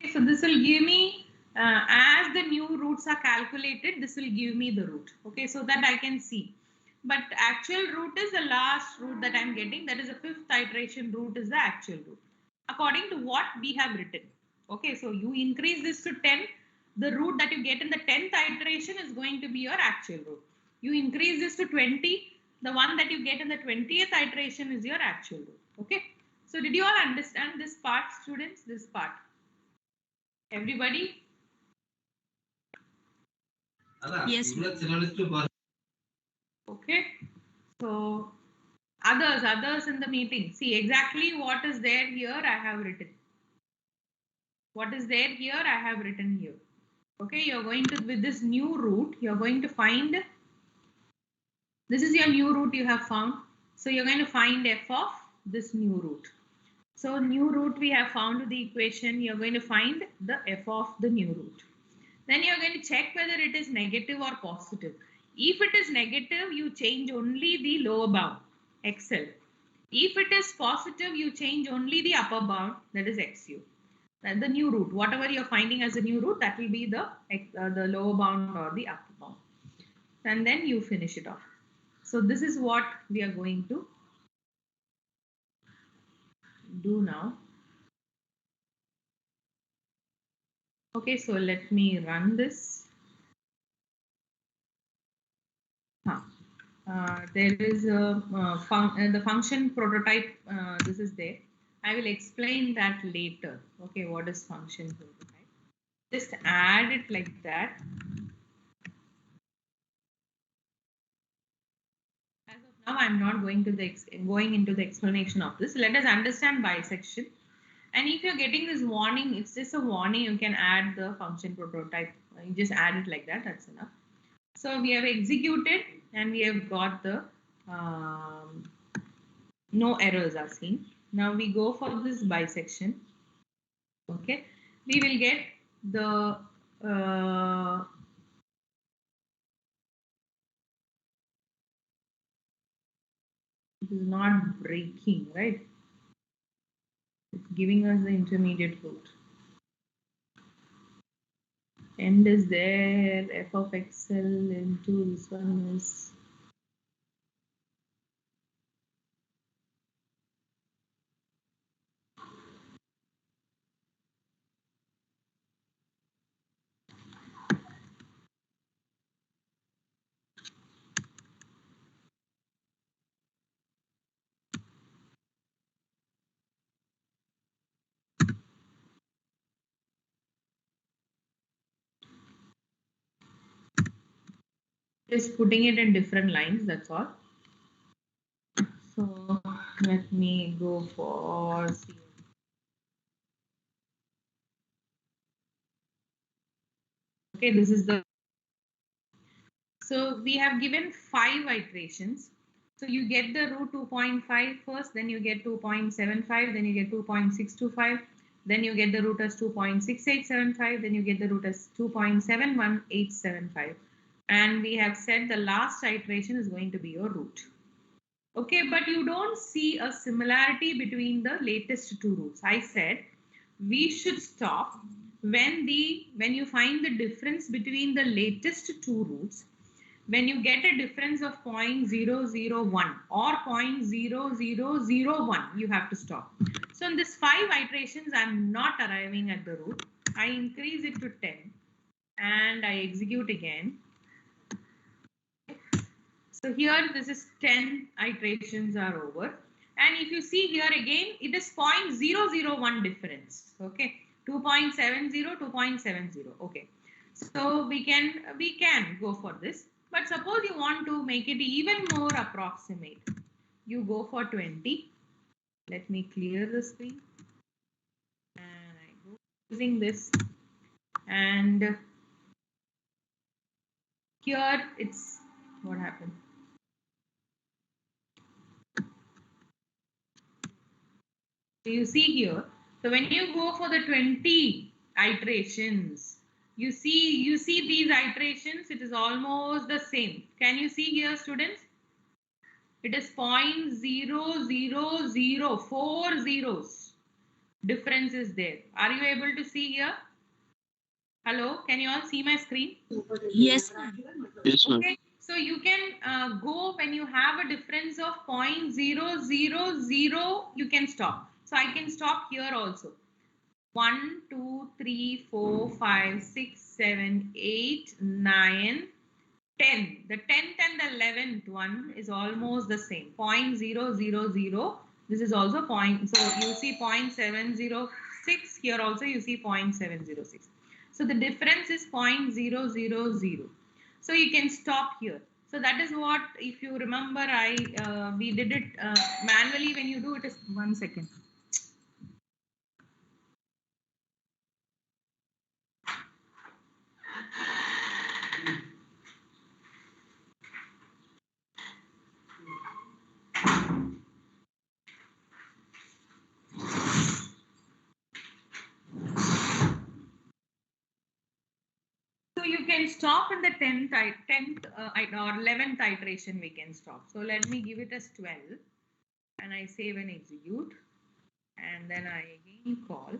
Speaker 2: Okay, so this will give me, as the new roots are calculated, this will give me the root. Okay, so that I can see. But actual root is the last root that I'm getting. That is the 5th iteration root is the actual root. According to what we have written. Okay, so you increase this to 10. The root that you get in the 10th iteration is going to be your actual root. You increase this to 20. The one that you get in the 20th iteration is your actual root. Okay. So did you all understand this part, students? This part. Everybody?
Speaker 3: Yes, ma'am.
Speaker 2: Okay. So others in the meeting. See exactly what is there here I have written. What is there here I have written here. Okay, you're going to, with this new root, you're going to find, this is your new root you have found. So you're going to find f of this new root. So new root we have found the equation, you're going to find the f of the new root. Then you're going to check whether it is negative or positive. If it is negative, you change only the lower bound, XL. If it is positive, you change only the upper bound, that is XU. And the new root, whatever you're finding as a new root, that will be the lower bound or the upper bound. And then you finish it off. So this is what we are going to do now. Okay, so let me run this. There is the function prototype. This is there. I will explain that later. Okay, what is function prototype? Just add it like that. As of now, I'm not going to going into the explanation of this. Let us understand bisection. And if you're getting this warning, it's just a warning. You can add the function prototype. You just add it like that. That's enough. So we have executed and we have got the no errors are seen. Now we go for this bisection. Okay, we will get the it is not breaking, right? It's giving us the intermediate root. End is there, f of xl into this one is just putting it in different lines, that's all. So let me go for C. Okay, this is the so we have given 5 iterations. So you get the root 2.5 first, then you get 2.75, then you get 2.625, then you get the root as 2.6875, then you get the root as 2.71875. And we have said the last iteration is going to be your root. Okay, but you don't see a similarity between the latest two roots. I said we should stop when you find the difference between the latest two roots. When you get a difference of 0.001 or 0.0001, you have to stop. So in this 5 iterations, I'm not arriving at the root. I increase it to 10 and I execute again. So here this is 10 iterations are over. And if you see here again, it is 0.001 difference. Okay, 2.70, 2.70. Okay, so we can go for this. But suppose you want to make it even more approximate. You go for 20. Let me clear the screen. And I go using this. And here it's what happened. So you see here, so when you go for the 20 iterations, you see these iterations, it is almost the same. Can you see here, students? It is 0.000, 4 zeros. Difference is there. Are you able to see here? Hello, can you all see my screen?
Speaker 5: Yes, ma'am.
Speaker 4: Yes, ma'am.
Speaker 2: Okay, so you can go when you have a difference of 0.000, you can stop. So I can stop here also. 1, 2, 3, 4, 5, 6, 7, 8, 9, 10. The 10th and the 11th one is almost the same. 0.000. This is also point. So you see 0.706. Here also you see 0.706. So the difference is 0.000. So you can stop here. So that is what, if you remember, we did it manually. When you do it, is 1 second. So you can stop in the 10th or 11th iteration, we can stop. So let me give it as 12 and I save and execute. And then I again call.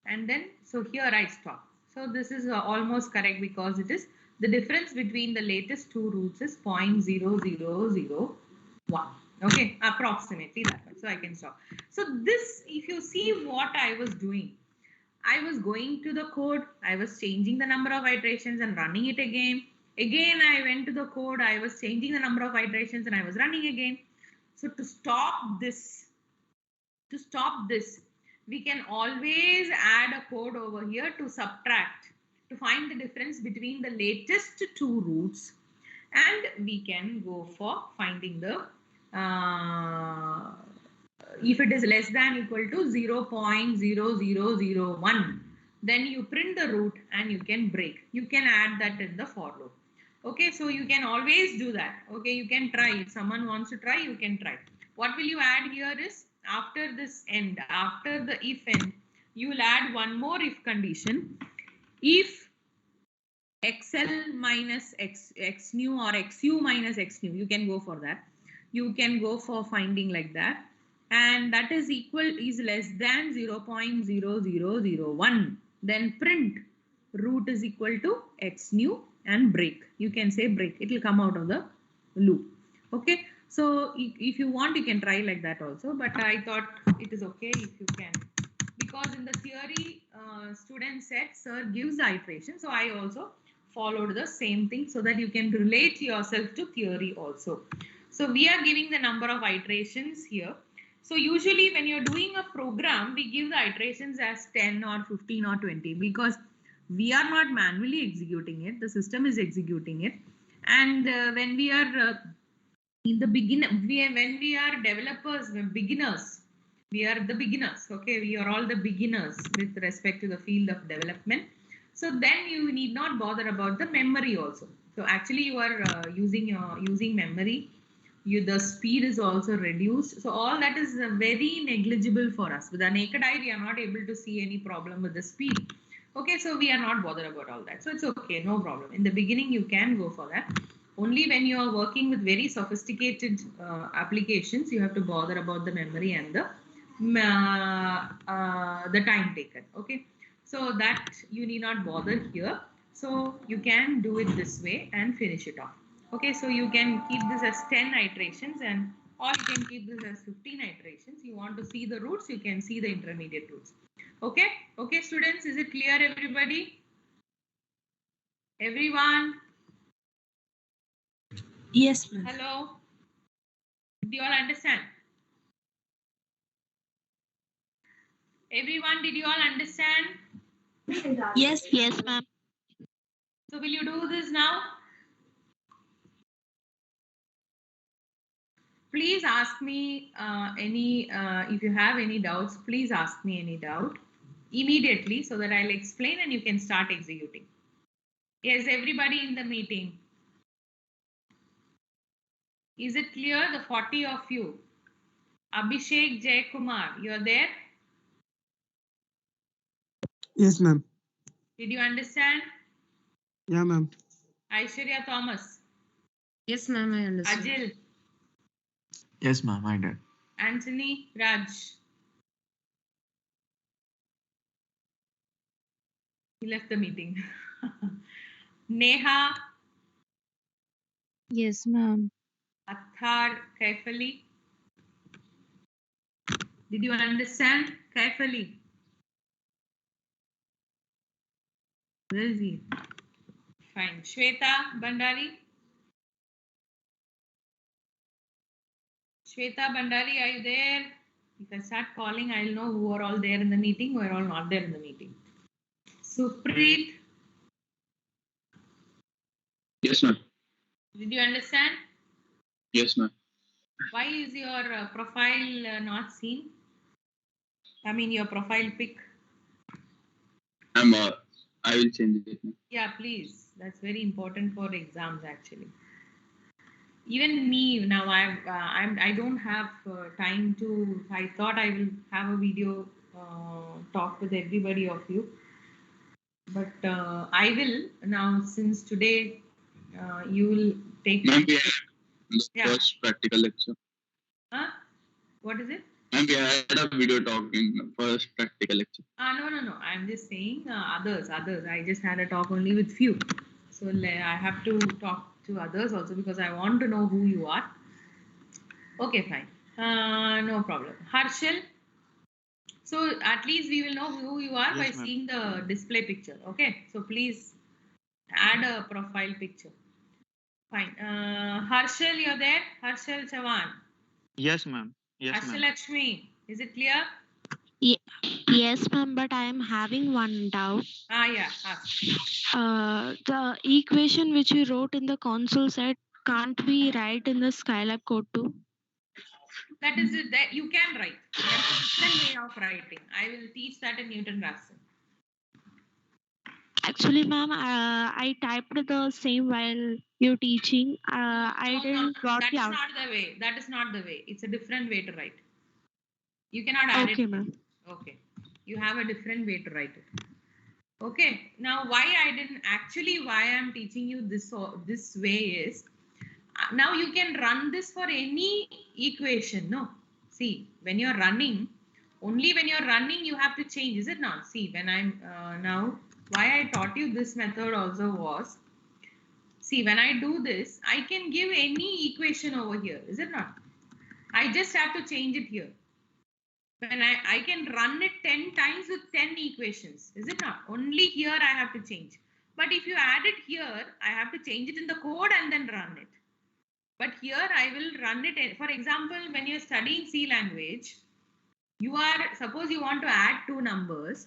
Speaker 2: And then, so here I stop. So this is almost correct because it is the difference between the latest two roots is 0.0001. Okay, approximately that one. So I can stop. So this, if you see what I was doing, I was going to the code, I was changing the number of iterations and running it again. Again, I went to the code, I was changing the number of iterations and I was running again. So to stop this, we can always add a code over here to subtract, to find the difference between the latest two roots, and we can go for finding the if it is less than equal to 0.0001, then you print the root and you can break. You can add that in the for loop. Okay, so you can always do that. Okay, you can try. If someone wants to try, you can try. What will you add here is, after this end, after the if end, you will add one more if condition. If xl minus x new or xu minus x new, you can go for that. You can go for finding like that, and that is less than 0.0001. Then print root is equal to x new and break. You can say break. It will come out of the loop. Okay. So if you want, you can try like that also. But I thought it is okay if you can, because in the theory, student said sir gives the iteration. So I also followed the same thing so that you can relate yourself to theory also. So we are giving the number of iterations here. So usually when you're doing a program, we give the iterations as 10 or 15 or 20, because we are not manually executing it. The system is executing it. And when we are in the beginner, when we are developers, beginners, we are the beginners. Okay, we are all the beginners with respect to the field of development. So then you need not bother about the memory also. So actually you are using memory. The speed is also reduced. So all that is very negligible for us. With the naked eye, we are not able to see any problem with the speed. Okay, so we are not bothered about all that. So it's okay, no problem. In the beginning, you can go for that. Only when you are working with very sophisticated applications, you have to bother about the memory and the time taken. Okay, so that you need not bother here. So you can do it this way and finish it off. Okay, so you can keep this as 10 iterations, and or you can keep this as 15 iterations. You want to see the roots, you can see the intermediate roots. Okay, okay, students, is it clear, everybody? Everyone?
Speaker 5: Yes, ma'am.
Speaker 2: Hello? Do you all understand? Everyone, did you all understand?
Speaker 5: Yes, ma'am.
Speaker 2: So will you do this now? Please ask me if you have any doubts, please ask me any doubt immediately so that I'll explain and you can start executing. Yes, everybody in the meeting. Is it clear, the 40 of you? Abhishek Jaykumar, you're there?
Speaker 1: Yes, ma'am.
Speaker 2: Did you understand?
Speaker 1: Yeah, ma'am.
Speaker 2: Aishwarya Thomas.
Speaker 5: Yes, ma'am, I understand.
Speaker 2: Ajil.
Speaker 6: Yes, ma'am, I did.
Speaker 2: Anthony Raj. He left the meeting. Neha.
Speaker 5: Yes, ma'am.
Speaker 2: Athar Kaifali. Did you understand? Kaifali. Where is he? Fine. Shweta Bandari. Shweta Bandari, are you there? If I start calling, I'll know who are all there in the meeting, who are all not there in the meeting. Supreet,
Speaker 4: Yes, ma'am.
Speaker 2: did you understand?
Speaker 4: Yes, ma'am.
Speaker 2: Why is your profile not seen? I mean, your profile pic.
Speaker 4: I will change it, ma'am.
Speaker 2: Yeah, please. That's very important for exams, actually. Even me now, I don't have time to. I thought I will have a video talk with everybody of you, but I will now, since today you will take.
Speaker 4: Ma'am, we had the
Speaker 2: Yeah.
Speaker 4: first practical lecture.
Speaker 2: Huh? What is it?
Speaker 4: Ma'am, we had a video talk in the first practical lecture.
Speaker 2: No. I'm just saying others. I just had a talk only with few. So I have to talk to others also because I want to know who you are. Okay, fine. No problem. Harshal, So at least we will know who you are by
Speaker 6: Yes, ma'am.
Speaker 2: seeing the display picture. Okay. So please add a profile picture. Fine. Harshal, you're there? Harshal Chavan.
Speaker 6: Yes, ma'am. Yes,
Speaker 2: Harshal
Speaker 6: ma'am.
Speaker 2: Lakshmi. Is it clear?
Speaker 5: Yes, ma'am, but I am having one doubt.
Speaker 2: Yeah. Ask.
Speaker 5: The equation which you wrote in the console set can't be right in the Skylab code too?
Speaker 2: That is it. That you can write. There is a different way of writing. I will teach that in Newton-Raphson.
Speaker 5: Actually, ma'am, I typed the same while you're teaching. I didn't got
Speaker 2: That
Speaker 5: the
Speaker 2: is
Speaker 5: out.
Speaker 2: not the way. That is not the way. It's a different way to write. You cannot add
Speaker 5: Okay,
Speaker 2: it.
Speaker 5: ma'am.
Speaker 2: Okay. You have a different way to write it. Okay. Now, why I'm teaching you this way is now you can run this for any equation. No. See, when you're running, only when you're running you have to change. Is it not? See, when I'm now, why I taught you this method also was, see, when I do this, I can give any equation over here. Is it not? I just have to change it here. When I can run it 10 times with 10 equations. Is it not? Only here I have to change. But if you add it here, I have to change it in the code and then run it. But here I will run it. For example, when you're studying C language, suppose you want to add two numbers,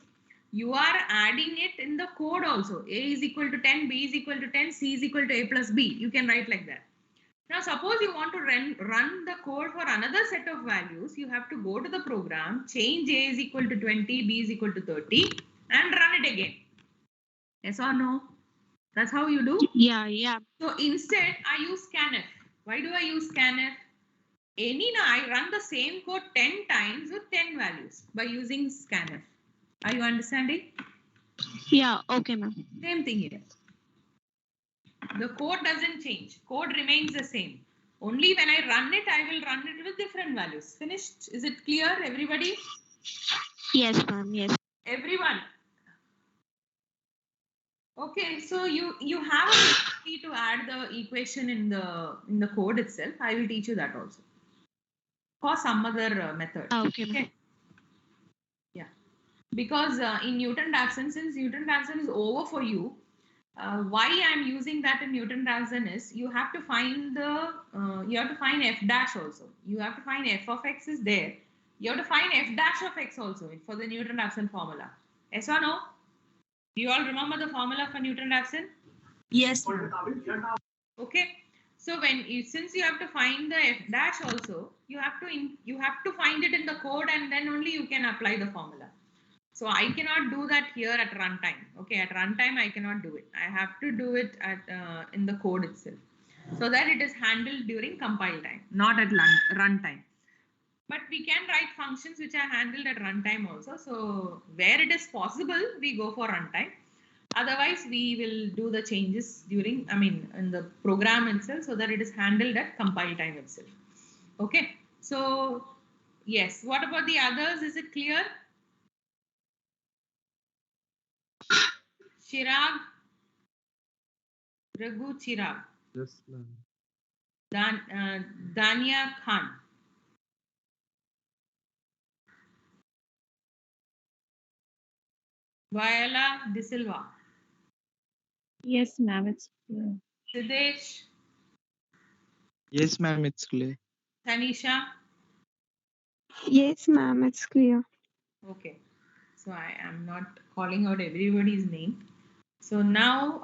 Speaker 2: you are adding it in the code also. A is equal to 10, B is equal to 10, C is equal to A plus B. You can write like that. Now, suppose you want to run the code for another set of values, you have to go to the program, change A is equal to 20, B is equal to 30 and run it again. Yes or no? That's how you do?
Speaker 5: Yeah.
Speaker 2: So instead, I use scanf. Why do I use scanf? I run the same code 10 times with 10 values by using scanf. Are you understanding?
Speaker 5: Yeah, okay, ma'am.
Speaker 2: Same thing here. The code doesn't change. Code remains the same. Only when I run it, I will run it with different values. Finished? Is it clear, everybody?
Speaker 5: Yes, ma'am. Yes.
Speaker 2: Everyone. Okay, so you have a ability to add the equation in the code itself. I will teach you that also. For some other method.
Speaker 5: Okay, ma'am.
Speaker 2: Okay. Yeah. Because in Newton-Raphson, since Newton-Raphson is over for you, why I'm using that in Newton-Raphson is you have to find f dash also. You have to find f of x is there. You have to find f dash of x also for the Newton-Raphson formula. Yes or no? Do you all remember the formula for Newton-Raphson?
Speaker 5: Yes.
Speaker 2: Okay. So since you have to find the f dash also, you have to find it in the code and then only you can apply the formula. So I cannot do that here at runtime. Okay, at runtime I cannot do it. I have to do it at in the code itself, so that it is handled during compile time, not at runtime. But we can write functions which are handled at runtime also. So where it is possible, we go for runtime. Otherwise, we will do the changes in the program itself, so that it is handled at compile time itself. Okay. So yes. What about the others? Is it clear? Chirag, Raghu Chirag,
Speaker 1: Yes, ma'am.
Speaker 2: Dania Khan, Viola De Silva,
Speaker 7: Yes, ma'am. It's clear.
Speaker 2: Sidesh,
Speaker 6: Yes, ma'am. It's clear.
Speaker 2: Tanisha.
Speaker 8: Yes, ma'am, it's clear.
Speaker 2: Okay, so I am not calling out everybody's name. So now,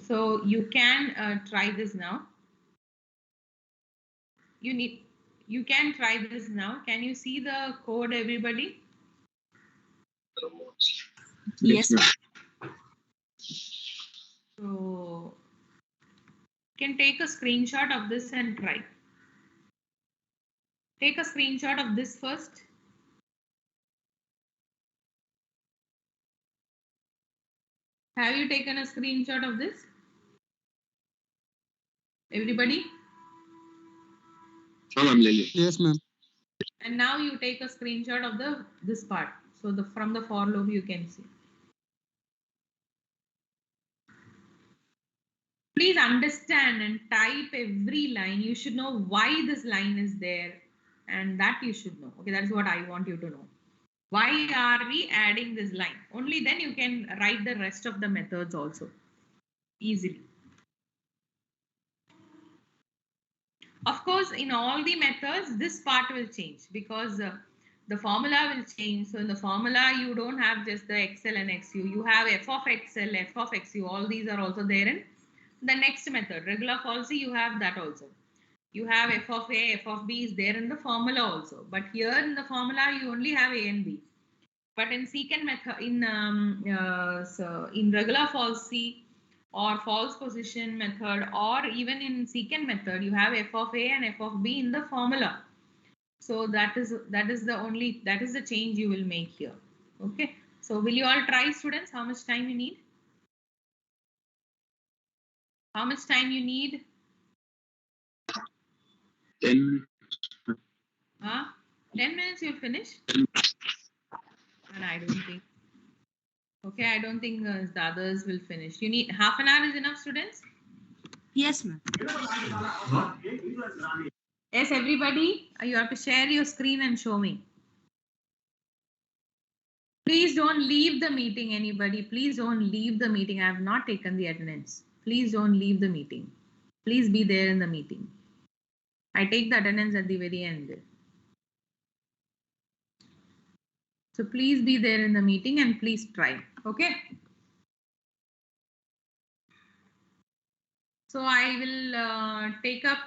Speaker 2: so you can try this now. You can try this now. Can you see the code, everybody?
Speaker 5: Yes, ma'am.
Speaker 2: So you can take a screenshot of this and try. Take a screenshot of this first. Have you taken a screenshot of this? Everybody?
Speaker 4: हाँ ma'am ले ली.
Speaker 1: Yes, ma'am.
Speaker 2: And now you take a screenshot of this part. So from the for loop you can see. Please understand and type every line. You should know why this line is there, and that you should know. Okay, that's what I want you to know. Why are we adding this line? Only then you can write the rest of the methods also easily. Of course, in all the methods, this part will change because the formula will change. So in the formula, you don't have just the XL and XU. You have f of XL, f of XU. All these are also there in the next method. Regular falsy, you have that also. You have f of A, f of B is there in the formula also. But here in the formula, you only have A and B. But in secant method, in regular falsy or false position method, or even in secant method, you have f of A and f of B in the formula. So that is the change you will make here. Okay. So will you all try, students? How much time you need? How much time you need?
Speaker 4: 10.
Speaker 2: 10 minutes you'll finish? And I don't think. Okay, I don't think the others will finish. You need half an hour is enough, students?
Speaker 8: Yes, ma'am.
Speaker 2: Yes, everybody, you have to share your screen and show me. Please don't leave the meeting, anybody. Please don't leave the meeting. I have not taken the attendance. Please don't leave the meeting. Please be there in the meeting. I take the attendance at the very end. So please be there in the meeting and please try. Okay. So I will take up,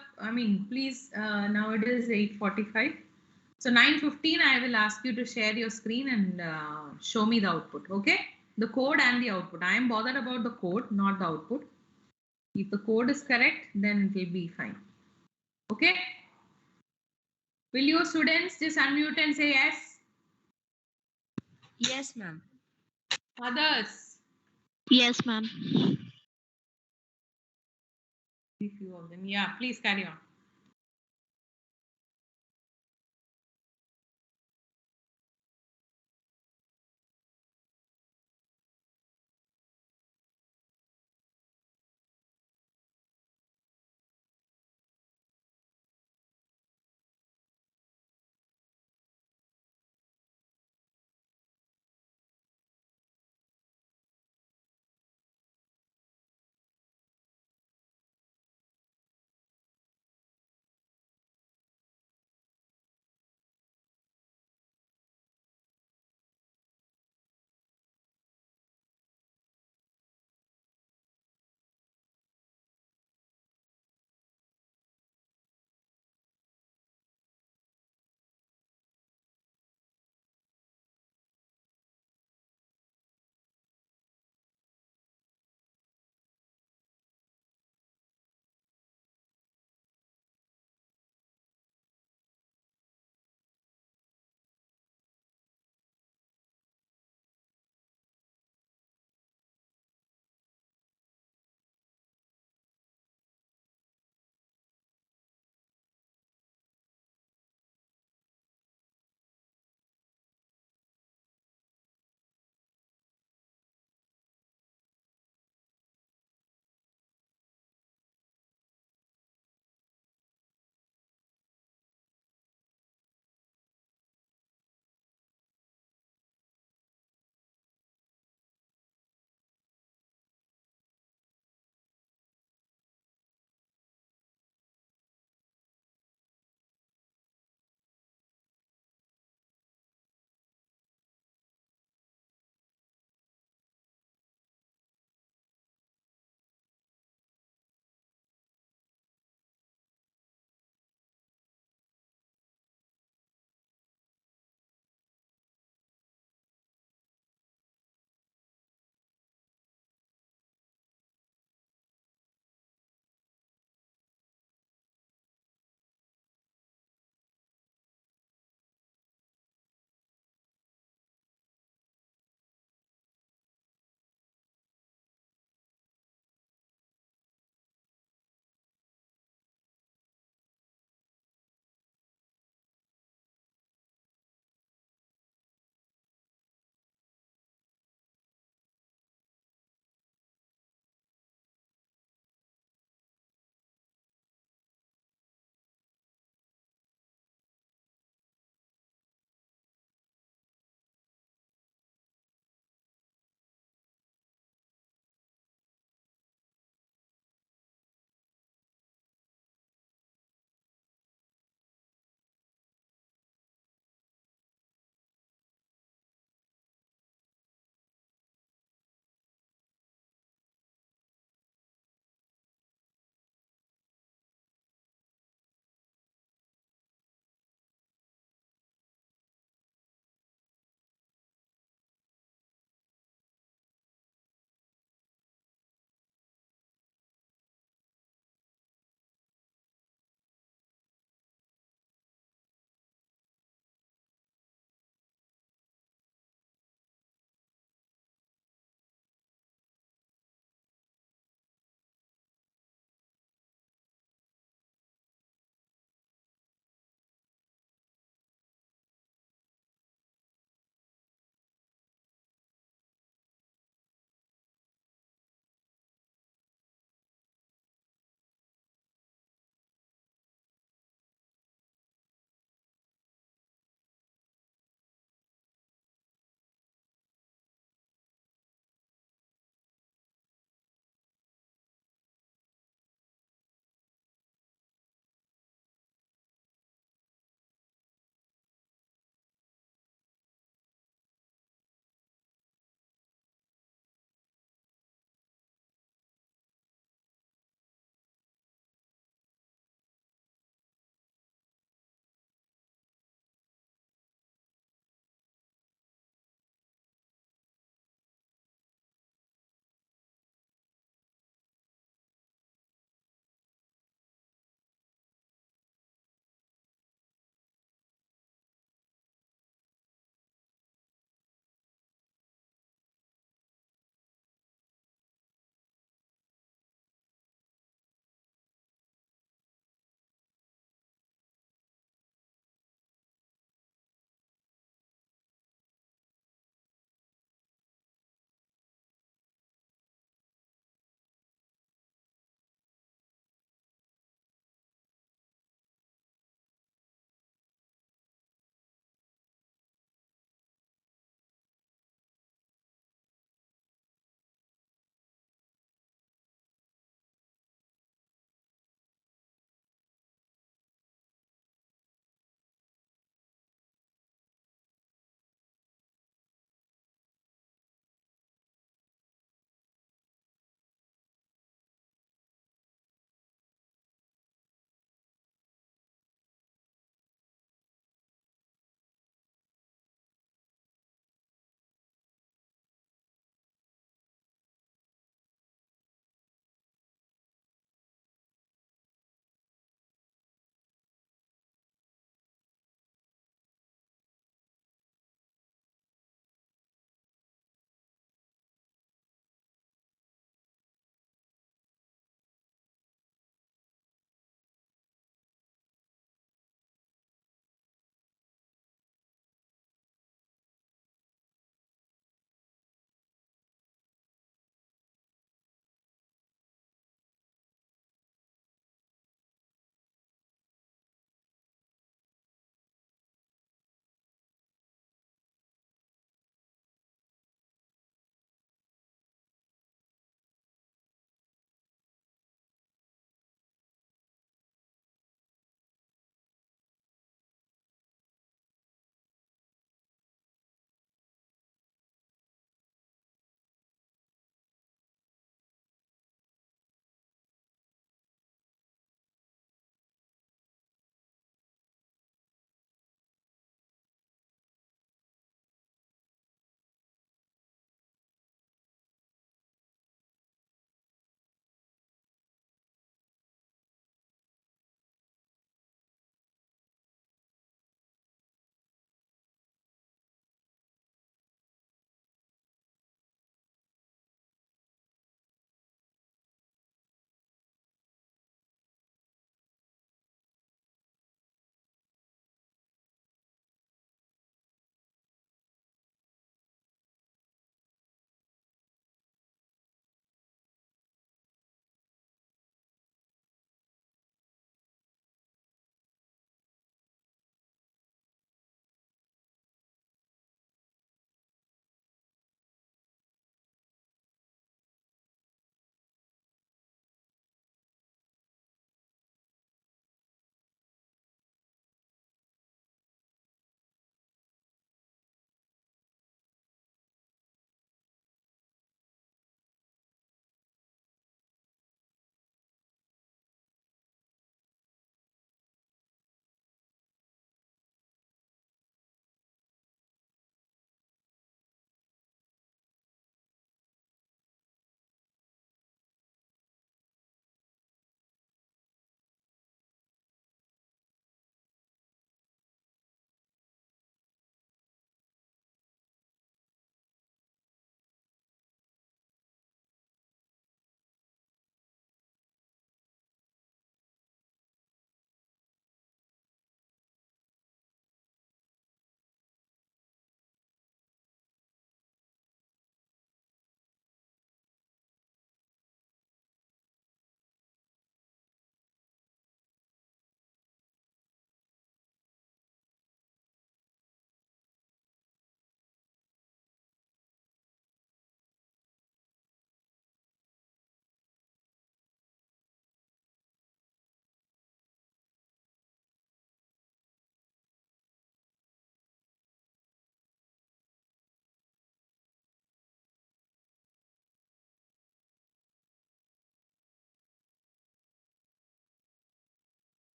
Speaker 2: please, now it is 8:45. So 9:15, I will ask you to share your screen and show me the output. Okay. The code and the output. I am bothered about the code, not the output. If the code is correct, then it will be fine. Okay. Will you students just unmute and say yes?
Speaker 8: Yes, ma'am.
Speaker 2: Others?
Speaker 5: Yes, ma'am.
Speaker 2: A few of them. Yeah, please carry on.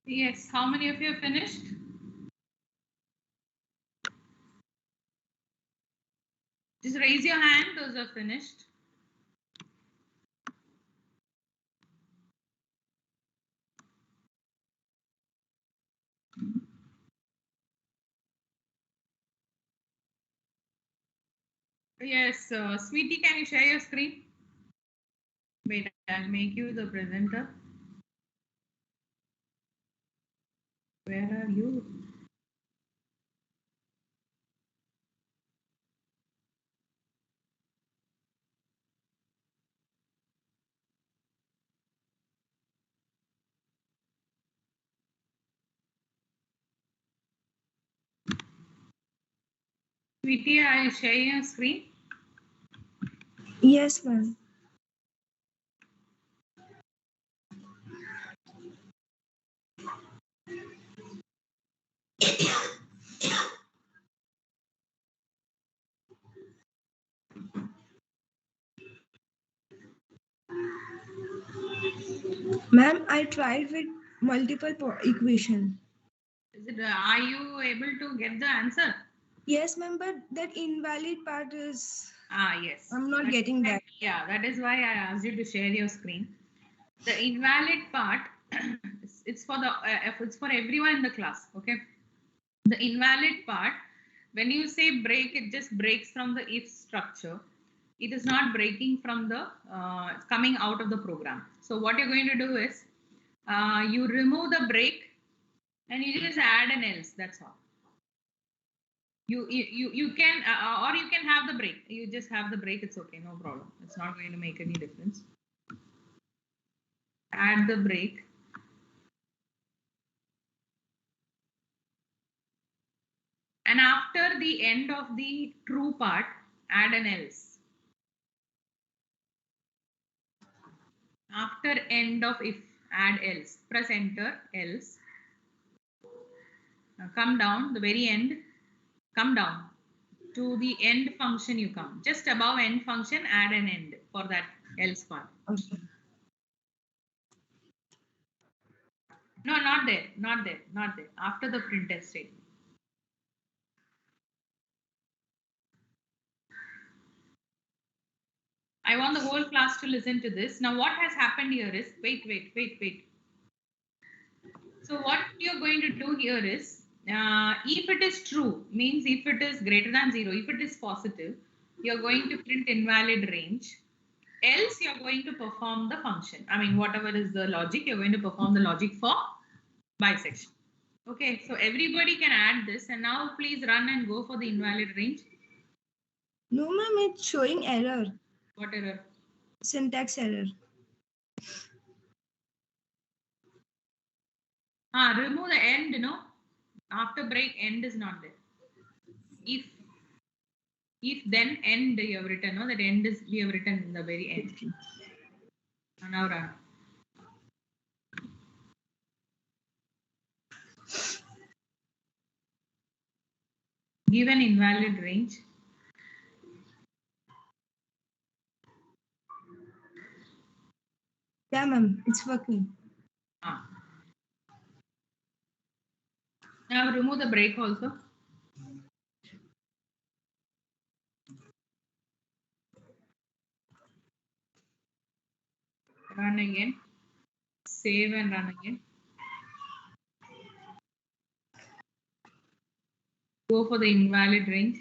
Speaker 2: Yes. How many of you have finished? Just raise your hand. Those are finished. Yes. Sweetie, can you share your screen? Wait, I'll make you the presenter. Where are you? Sweetie, are you sharing your screen?
Speaker 8: Yes, ma'am. Ma'am, I tried with multiple equation.
Speaker 2: Is it? Are you able to get the answer?
Speaker 8: Yes, ma'am, but that invalid part is.
Speaker 2: Yes.
Speaker 8: I'm not getting that.
Speaker 2: Yeah, that is why I asked you to share your screen. The invalid part, it's for the it's for everyone in the class. Okay. The invalid part, when you say break, it just breaks from the if structure. It is not breaking from the coming out of the program. So what you're going to do is you remove the break and you just add an else. That's all. You can or you can have the break. You just have the break. It's okay, no problem. It's not going to make any difference. Add the break. And after the end of the true part, add an else. After end of if, add else. Press enter, else. Now come down, the very end. Come down. To the end function you come. Just above end function, add an end for that else part.
Speaker 8: Okay.
Speaker 2: No, not there, not there, not there. After the printf statement. I want the whole class to listen to this. Now, what has happened here is, wait. So what you're going to do here is, if it is true, means if it is greater than 0, if it is positive, you're going to print invalid range. Else, you're going to perform the function. I mean, whatever is the logic, you're going to perform the logic for bisection. Okay, so everybody can add this. And now please run and go for the invalid range.
Speaker 8: No, ma'am, it's showing error.
Speaker 2: What error?
Speaker 8: Syntax error.
Speaker 2: Remove the end, no? After break, end is not there. If then end you have written, no? That end is we have written in the very end. Now run. Give an invalid range.
Speaker 8: Yeah, ma'am, it's working.
Speaker 2: Now remove the break also. Run again. Save and run again. Go for the invalid range.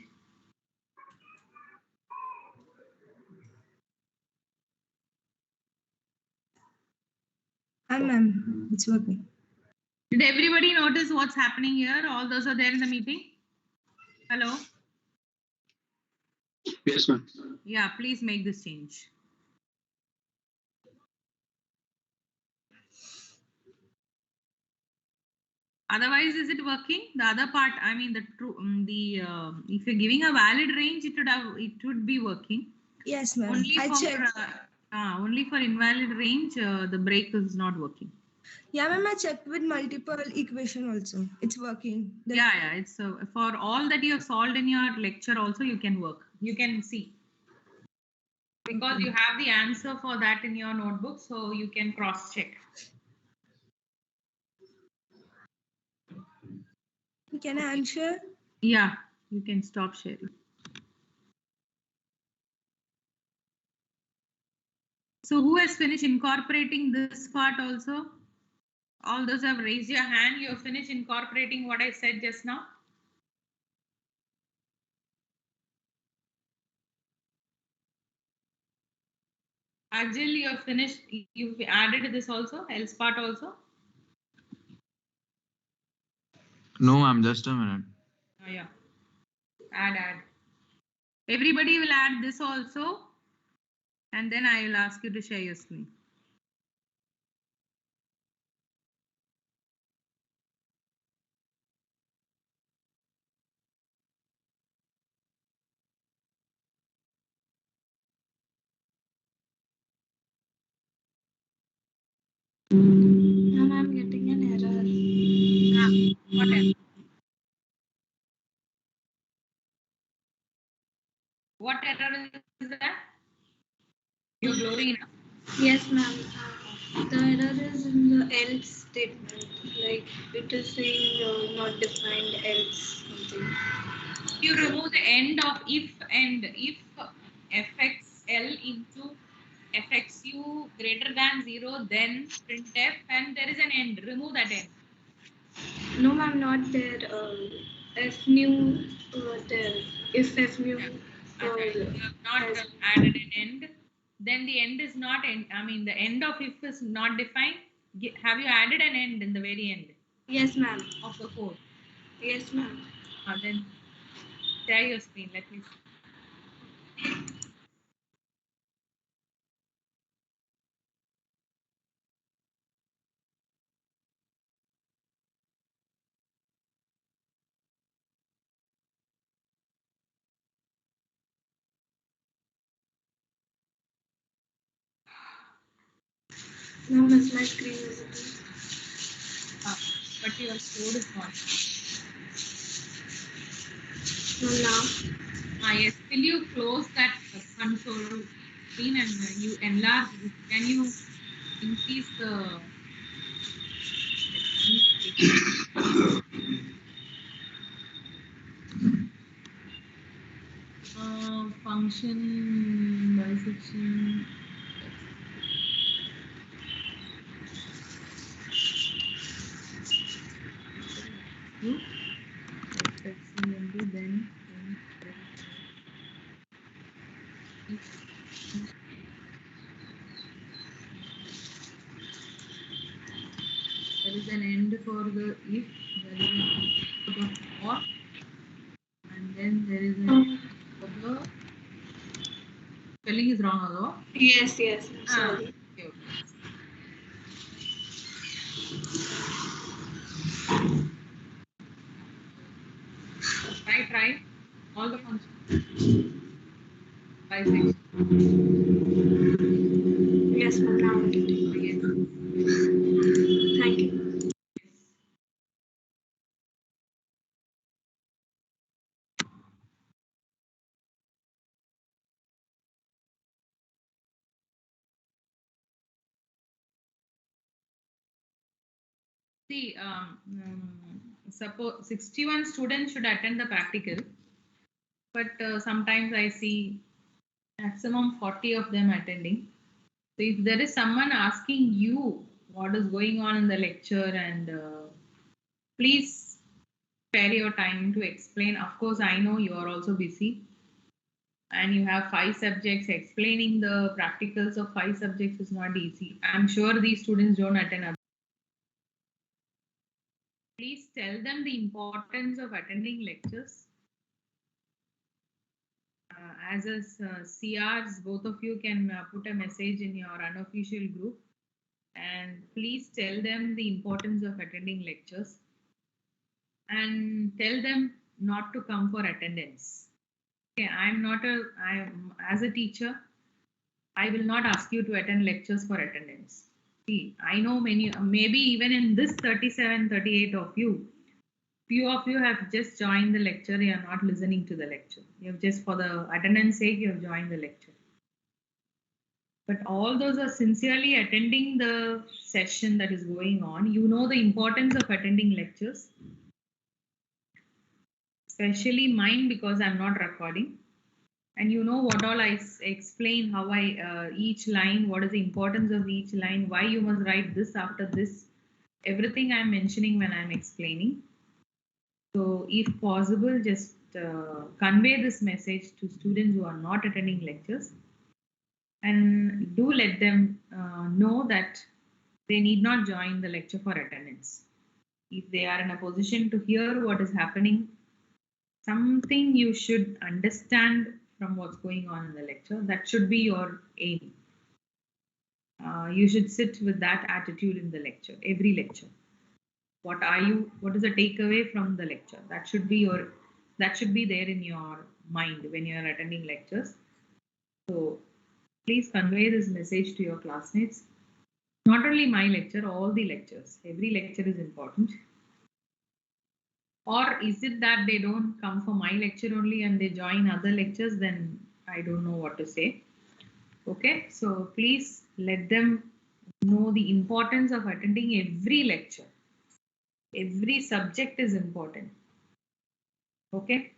Speaker 8: Ma'am, it's working.
Speaker 2: Did everybody notice what's happening here? All those are there in the meeting? Hello?
Speaker 4: Yes, ma'am.
Speaker 2: Yeah, please make this change. Otherwise, is it working? The other part, I mean, the true, if you're giving a valid range, it would be working.
Speaker 8: Yes, ma'am.
Speaker 2: Only
Speaker 8: I
Speaker 2: for
Speaker 8: checked.
Speaker 2: Only for invalid range, the break is not working.
Speaker 8: Yeah, ma'am, I checked with multiple equation also. It's working.
Speaker 2: Yeah, it's for all that you have solved in your lecture also you can work. You can see. Because you have the answer for that in your notebook, so you can cross check.
Speaker 8: Can I answer?
Speaker 2: Yeah, you can stop sharing. So who has finished incorporating this part also? All those have raised your hand. You have finished incorporating what I said just now. Ajil, you have finished. You've added this also, else part also.
Speaker 9: No, ma'am, just a minute.
Speaker 2: Oh, yeah. Add. Everybody will add this also. And then I will ask you to share your screen.
Speaker 5: Ma'am, I'm getting an error.
Speaker 2: What error? What error is that? Your glory.
Speaker 5: Yes, ma'am. The error is in the else statement. Like it is saying not defined else something.
Speaker 2: You remove the end of if and if fxl into fxu greater than 0, then printf, and there is an end. Remove that end.
Speaker 5: No, ma'am, not there. F new there. If F new.
Speaker 2: Okay, you have not added an end. Then the end is not end. I mean, the end of if is not defined. Have you added an end in the very end
Speaker 5: Yes, ma'am.
Speaker 2: of the code?
Speaker 5: Yes, ma'am.
Speaker 2: Then share your screen. Let me see.
Speaker 5: Ma'am, is my screen visible?
Speaker 2: But your code is not.
Speaker 5: No, now.
Speaker 2: Yes. Will you close that console screen and you enlarge? Can you increase the function bisection? You then there is an end for the if, there is an end for the for, and then there is an end for the spelling is wrong although.
Speaker 5: Yes, yes. Sorry.
Speaker 2: Okay. Try all the functions. Bisection.
Speaker 5: Yes, ma'am. Now I'm getting.
Speaker 2: Yes.
Speaker 5: Thank you.
Speaker 2: See, suppose 61 students should attend the practical, but sometimes I see maximum 40 of them attending. So if there is someone asking you what is going on in the lecture, and please spare your time to explain. Of course, I know you are also busy and you have 5 subjects. Explaining the practicals of 5 subjects is not easy. I'm sure these students don't attend. Please tell them the importance of attending lectures. As a CRs, both of you can put a message in your unofficial group and please tell them the importance of attending lectures and tell them not to come for attendance. Okay, as a teacher, I will not ask you to attend lectures for attendance. See, I know many, maybe even in this 37, 38 of you, few of you have just joined the lecture, you are not listening to the lecture. You have just for the attendance sake, you have joined the lecture. But all those are sincerely attending the session that is going on. You know the importance of attending lectures. especially mine because I'm not recording. And you know what all I explain, how I each line, what is the importance of each line, why you must write this after this, everything I'm mentioning when I'm explaining. So if possible, just convey this message to students who are not attending lectures, and do let them know that they need not join the lecture for attendance. If they are in a position to hear what is happening, something you should understand from what's going on in the lecture. That should be your aim. You should sit with that attitude in the lecture, every lecture. What is the takeaway from the lecture? That should be there in your mind when you are attending lectures. So please convey this message to your classmates. Not only my lecture, all the lectures. Every lecture is important. Or is it that they don't come for my lecture only and they join other lectures? Then I don't know what to say. Okay, so please let them know the importance of attending every lecture. Every subject is important. Okay,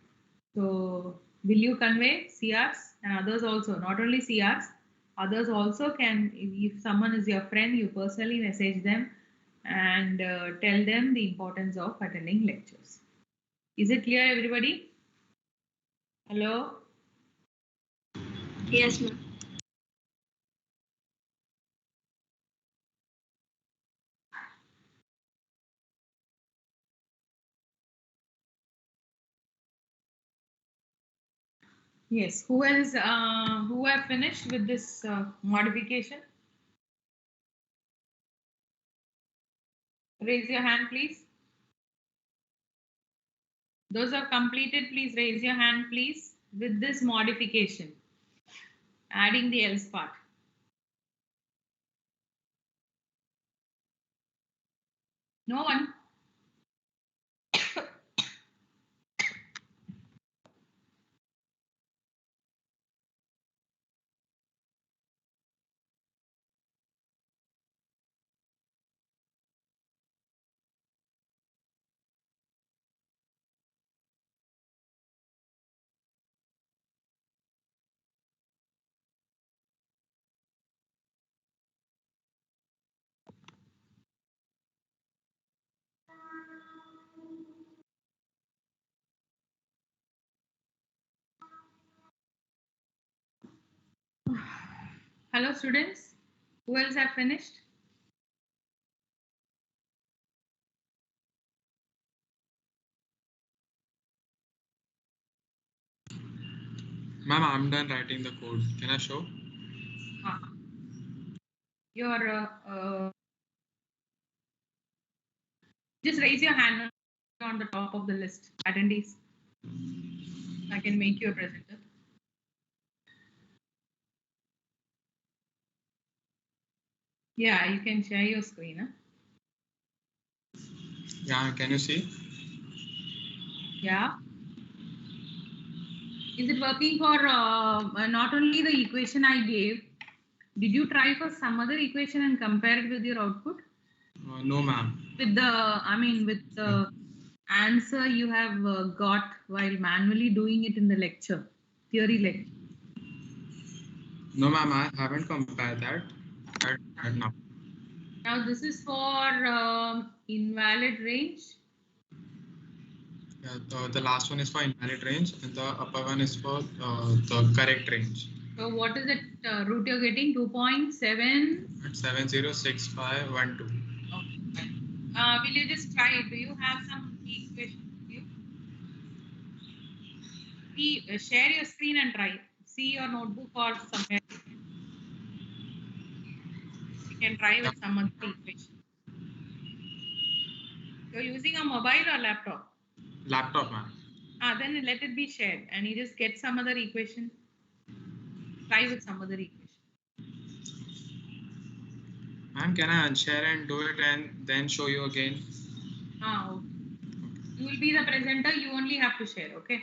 Speaker 2: so will you convey CRs and others also? Not only CRs, others also can. If someone is your friend, you personally message them and tell them the importance of attending lectures. Is it clear, everybody? Hello?
Speaker 5: Yes, ma'am.
Speaker 2: Yes. Who else? Who have finished with this modification? Raise your hand, please. Those who have completed, please raise your hand, please, with this modification, adding the else part. No one? Hello, students. Who else have finished?
Speaker 9: Ma'am, I'm done writing the code. Can I show?
Speaker 2: Your just raise your hand on the top of the list, attendees. I can make you a presenter. Yeah, you can share your screen. Huh?
Speaker 9: Yeah, can you see?
Speaker 2: Yeah. Is it working for not only the equation I gave? Did you try for some other equation and compare it with your output?
Speaker 9: No, ma'am.
Speaker 2: With the answer you have got while manually doing it in the lecture, theory lecture.
Speaker 9: No, ma'am, I haven't compared that right now.
Speaker 2: Now this is for invalid range.
Speaker 9: Yeah, the last one is for invalid range and the upper one is for the correct range.
Speaker 2: So what is it root you're getting? 2.7?
Speaker 9: 706512.
Speaker 2: Okay. Will you just try it? Do you have some equation with you? Share your screen and try. See your notebook or somewhere. You can try with some other equation. You're using a mobile or laptop?
Speaker 9: Laptop, ma'am.
Speaker 2: Then let it be shared and you just get some other equation. Try with some other equation.
Speaker 9: Ma'am, can I unshare and do it and then show you again?
Speaker 2: Okay. You will be the presenter, you only have to share, okay?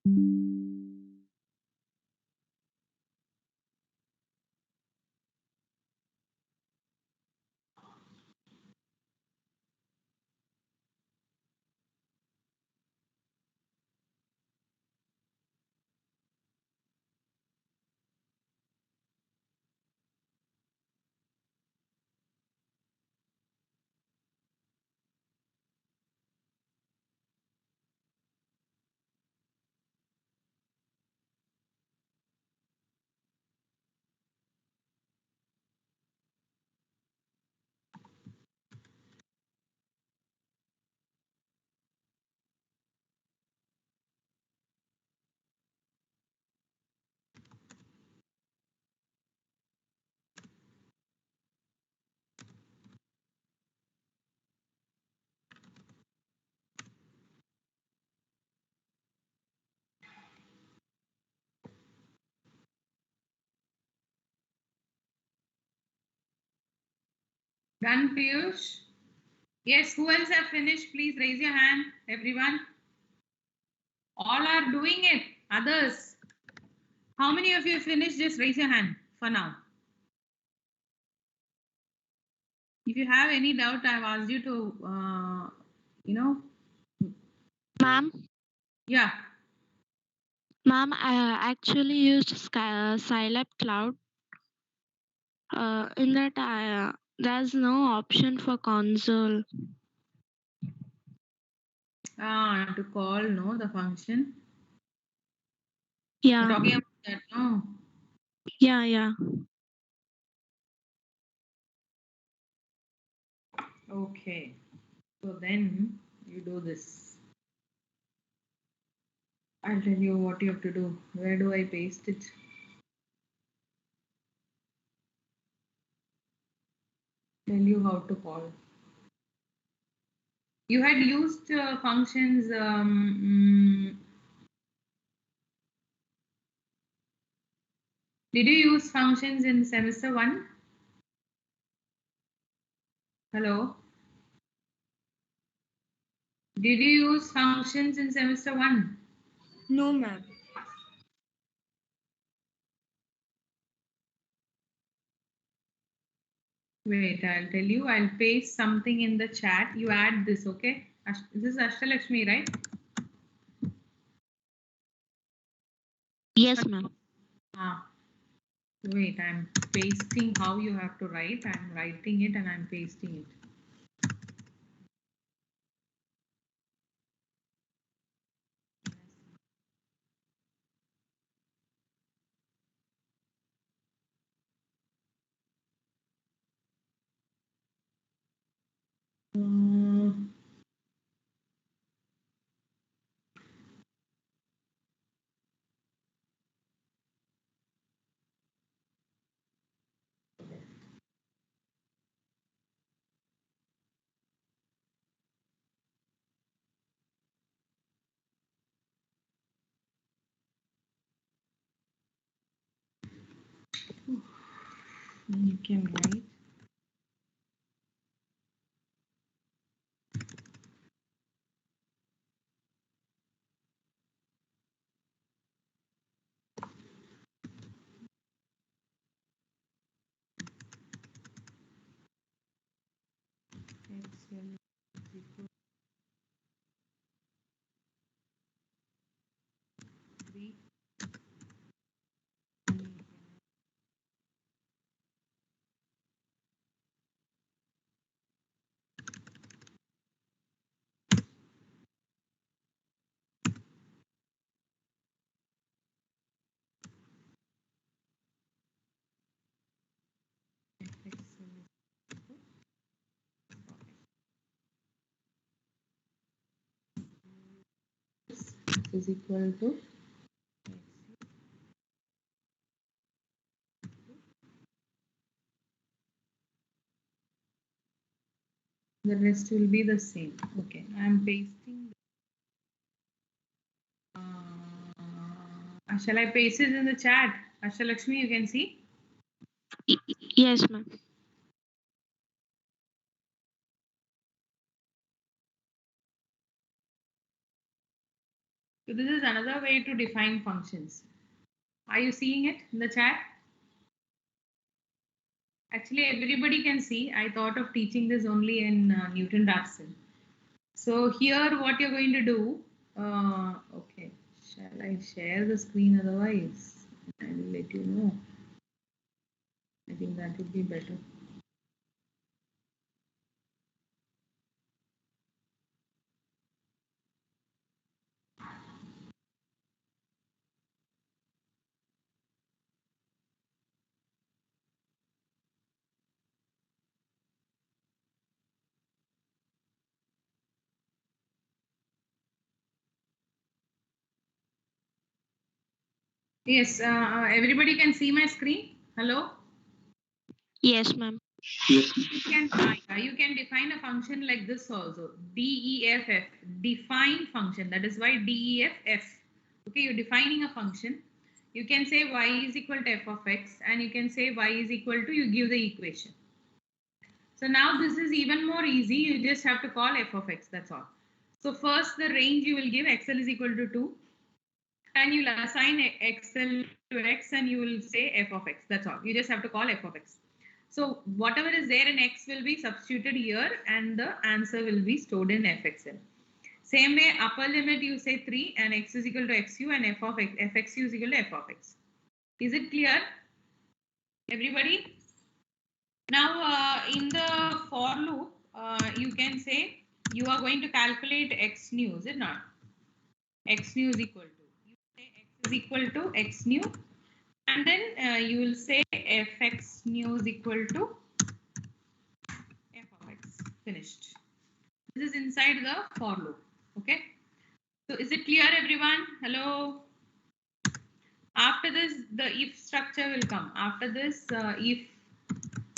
Speaker 2: Done, Piyush? Yes, who else have finished? Please raise your hand, everyone. All are doing it. Others. How many of you finished? Just raise your hand for now. If you have any doubt, I've asked you to,
Speaker 7: Ma'am,
Speaker 2: yeah.
Speaker 7: ma'am, I actually used Scilab Cloud. In that, there's no option for console.
Speaker 2: To call, no, the function.
Speaker 7: Yeah.
Speaker 2: You're talking about that, no?
Speaker 7: Yeah.
Speaker 2: Okay. So then you do this. I'll tell you what you have to do. Where do I paste it? Tell you how to call. You had used functions. Did you use functions in semester 1? Hello? Did you use functions in semester 1?
Speaker 8: No, ma'am.
Speaker 2: Wait, I'll tell you. I'll paste something in the chat. You add this, okay? This is Ashtalakshmi, right?
Speaker 7: Yes, ma'am.
Speaker 2: Wait, I'm pasting how you have to write. I'm writing it and I'm pasting it. You can write. Excel equal 3. Is equal to the rest will be the same. Okay, I'm pasting. Shall I paste it in the chat? Ashtalakshmi, you can see.
Speaker 7: Yes, ma'am.
Speaker 2: So this is another way to define functions. Are you seeing it in the chat? Actually, everybody can see. I thought of teaching this only in Newton-Raphson. So here what you're going to do, okay, shall I share the screen otherwise? I will let you know. I think that would be better. Yes, everybody can see my screen. Hello?
Speaker 7: Yes, ma'am.
Speaker 2: You can define a function like this also. DEFF, define function. That is why DEFF. Okay, you're defining a function. You can say y is equal to f of x, and you can say y is equal to, you give the equation. So now this is even more easy. You just have to call f of x, that's all. So first the range you will give xl is equal to 2. And you'll assign xl to x and you will say f of x. That's all. You just have to call f of x. So whatever is there in x will be substituted here and the answer will be stored in fxl. Same way, upper limit you say 3 and x is equal to xu and f of x, fxu is equal to f of x. Is it clear? Everybody? Now in the for loop, you can say you are going to calculate x nu, is it not? X nu is equal to, you say x is equal to x nu, and then you will say fx nu is equal to f of x. Finished. This is inside the for loop. Okay. So is it clear, everyone? Hello. After this, the if structure will come. After this, if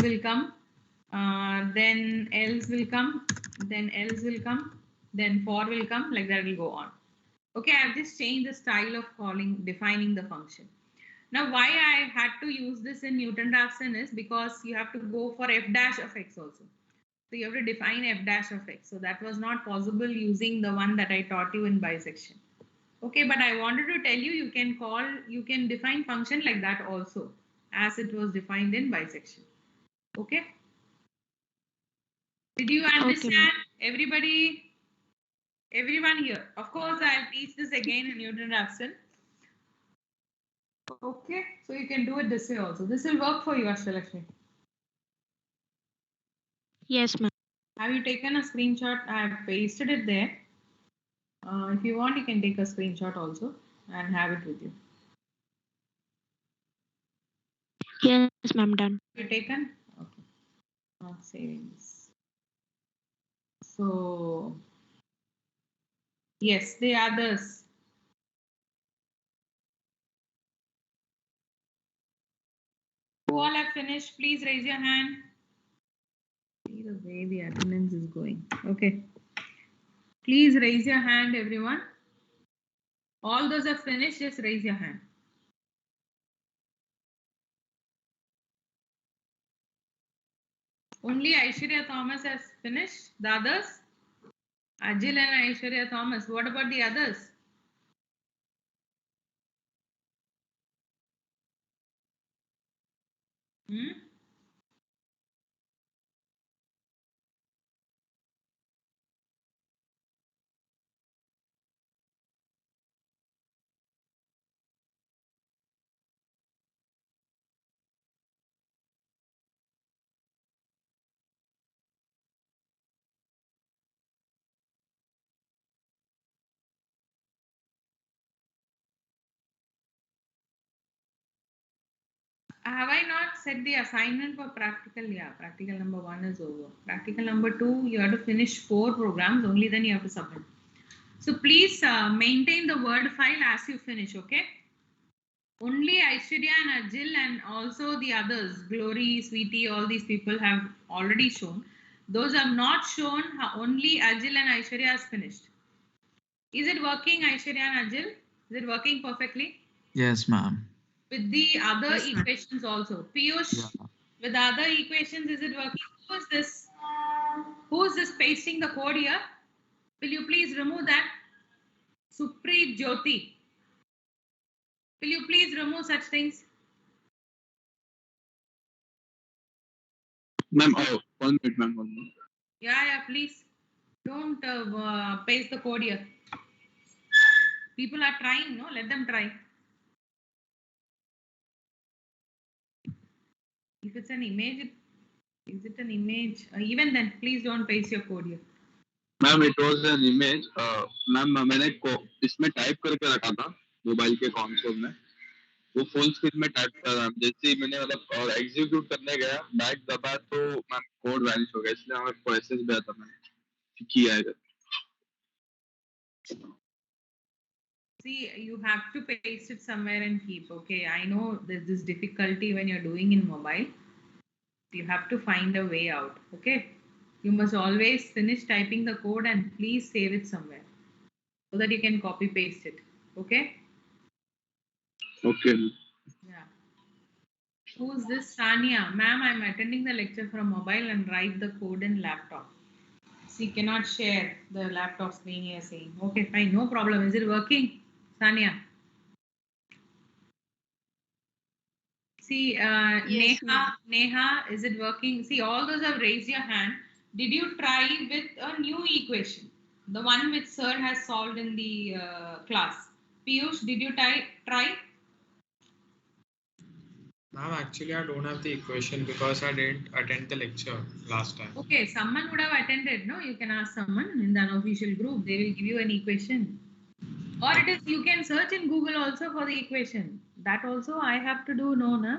Speaker 2: will come, then else will come, then else will come, then for will come. Like that will go on. Okay, I've just changed the style of defining the function. Now, why I had to use this in Newton-Raphson is because you have to go for f dash of x also. So you have to define f dash of x. So that was not possible using the one that I taught you in bisection. Okay, but I wanted to tell you, you can define function like that also, as it was defined in bisection. Okay. Did you understand? Okay. Everybody, everyone here. Of course, I'll teach this again in Newton-Raphson. Okay, so you can do it this way also. This will work for you, Ashtalakshmi.
Speaker 7: Yes, ma'am.
Speaker 2: Have you taken a screenshot? I have pasted it there. If you want, you can take a screenshot also and have it with you.
Speaker 7: Yes, ma'am. Done.
Speaker 2: You taken? Okay. Not saving this. So, yes, the others. Who all have finished? Please raise your hand. See the way the attendance is going. Okay. Please raise your hand, everyone. All those have finished, just raise your hand. Only Aishwarya Thomas has finished. The others? Ajil and Aishwarya Thomas. What about the others? Have I not said the assignment for practical? Yeah, practical number 1 is over. Practical number 2, you have to finish 4 programs, only then you have to submit. So please maintain the Word file as you finish, okay? Only Aishwarya and Ajil and also the others, Glory, Sweetie, all these people have already shown. Those have not shown, only Ajil and Aishwarya has finished. Is it working, Aishwarya and Ajil? Is it working perfectly?
Speaker 10: Yes, ma'am.
Speaker 2: With the other equations also. Piyush, with the other equations, is it working? Who is this? Who is this pasting the code here? Will you please remove that? Supreet Jyoti. Will you please remove such things?
Speaker 4: Ma'am, 1 minute, ma'am. 1 minute.
Speaker 2: Yeah, please. Don't paste the code here. People are trying, no? Let them try. If it's an image, is it an image? Even then, please don't paste your code here.
Speaker 4: Ma'am it was an image ma'am मैंने इसमें type करके रखा था mobile के console में वो full screen में type कर रहा जैसे ही मैंने मतलब और एग्जीक्यूट करने गया बैक दबा तो मैम कोड वैनिश हो गया इसलिए हमें प्रोसेस भी आता मैंने किया है
Speaker 2: See, you have to paste it somewhere and keep. Okay, I know there's this difficulty when you're doing in mobile. You have to find a way out. Okay, you must always finish typing the code and please save it somewhere so that you can copy paste it. Okay.
Speaker 4: Okay.
Speaker 2: Yeah. Who's this? Sania. Ma'am, I'm attending the lecture from mobile and write the code in laptop. She cannot share the laptop screen, you're saying. Okay, fine, no problem. Is it working, Sania? See,
Speaker 5: Yes,
Speaker 2: Neha, is it working? See, all those have raised your hand. Did you try with a new equation? The one which sir has solved in the class. Piyush, did you try?
Speaker 9: Ma'am, actually, I don't have the equation because I didn't attend the lecture last time.
Speaker 2: Okay, someone would have attended, no? You can ask someone in the unofficial group. They will give you an equation. Or it is, you can search in Google also for the equation. That also I have to do, no, na?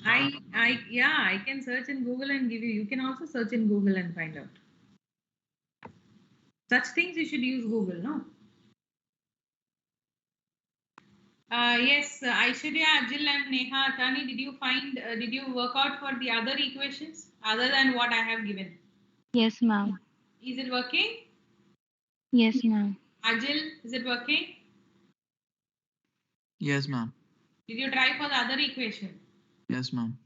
Speaker 2: I can search in Google and give you. You can also search in Google and find out. Such things you should use Google, no? Yes, Aishwarya, Ajil, and Neha, Tani, did you work out for the other equations other than what I have given?
Speaker 7: Yes, ma'am.
Speaker 2: Is it working?
Speaker 7: Yes, ma'am.
Speaker 2: Ajil, is it working?
Speaker 6: Yes, ma'am.
Speaker 2: Did you try for the other equation?
Speaker 6: Yes, ma'am.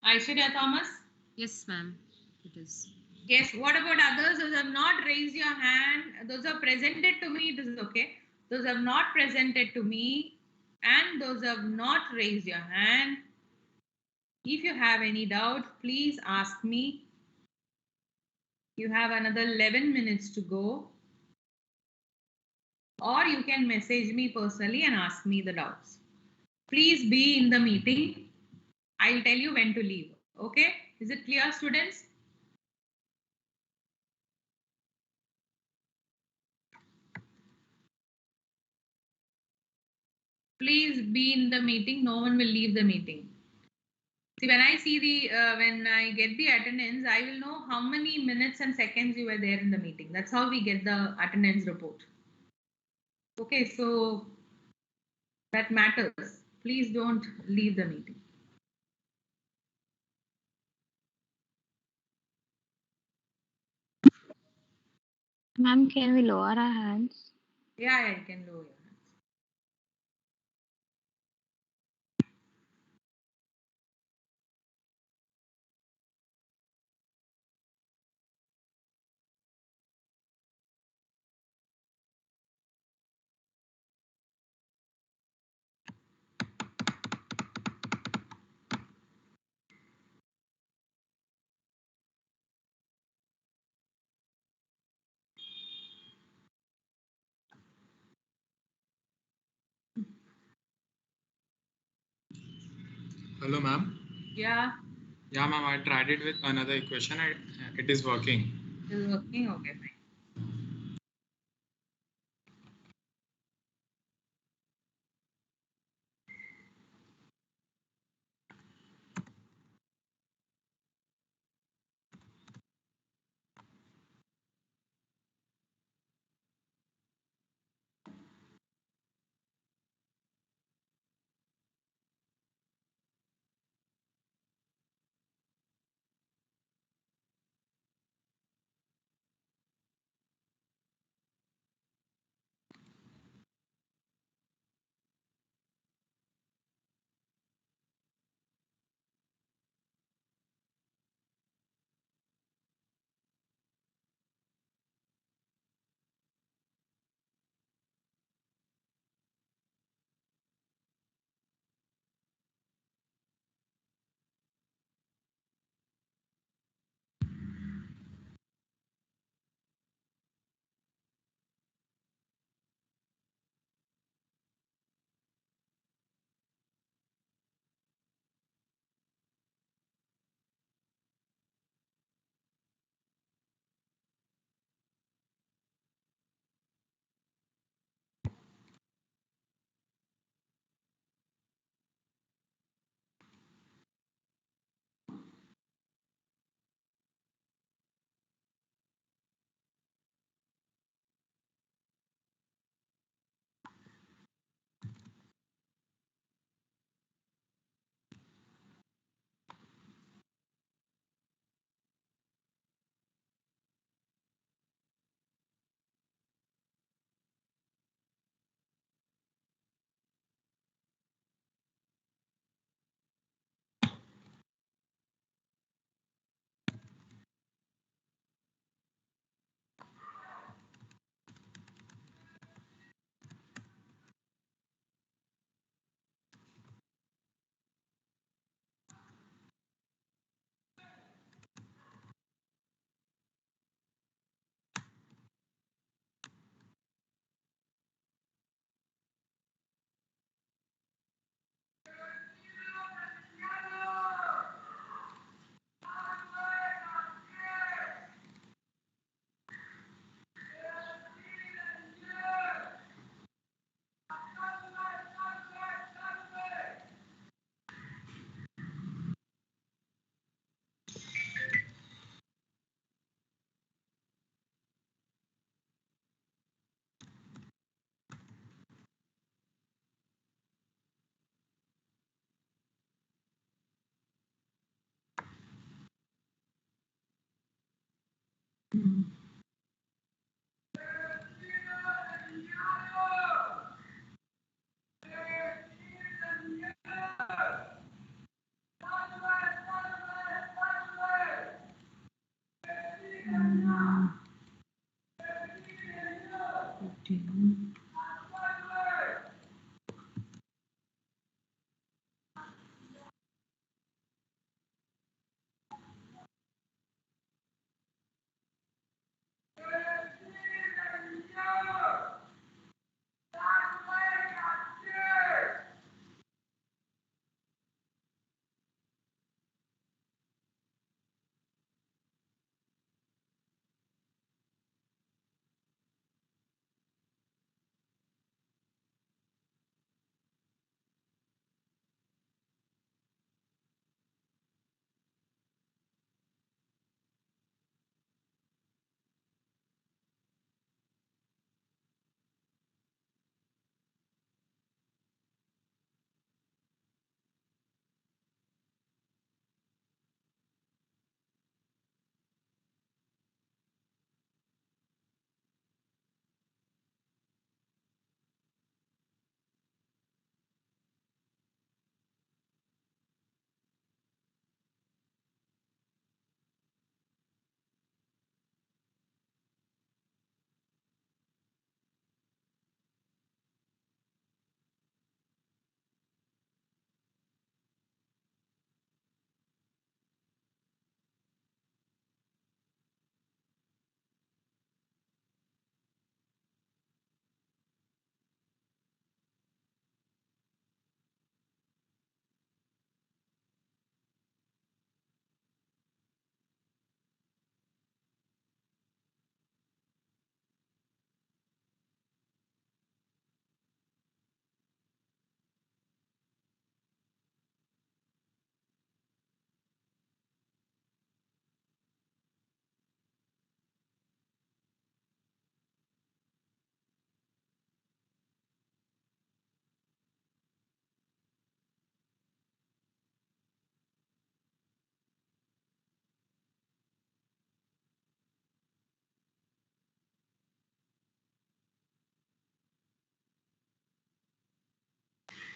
Speaker 2: Aishwarya Thomas?
Speaker 10: Yes, ma'am. It is.
Speaker 2: Yes, what about others? Those have not raised your hand. Those have presented to me, it is okay. Those have not presented to me and those have not raised your hand. If you have any doubt, please ask me. You have another 11 minutes to go. Or you can message me personally and ask me the doubts. Please be in the meeting. I'll tell you when to leave. Okay? Is it clear, students? Please be in the meeting. No one will leave the meeting. See, when I see when I get the attendance, I will know how many minutes and seconds you were there in the meeting. That's how we get the attendance report. Okay, so that matters. Please don't leave the meeting.
Speaker 7: Ma'am, can we lower our hands?
Speaker 2: Yeah, you can lower your hands.
Speaker 9: Hello, ma'am.
Speaker 2: Yeah.
Speaker 9: Yeah, ma'am, I tried it with another equation. It is working.
Speaker 2: It is working? Okay, fine.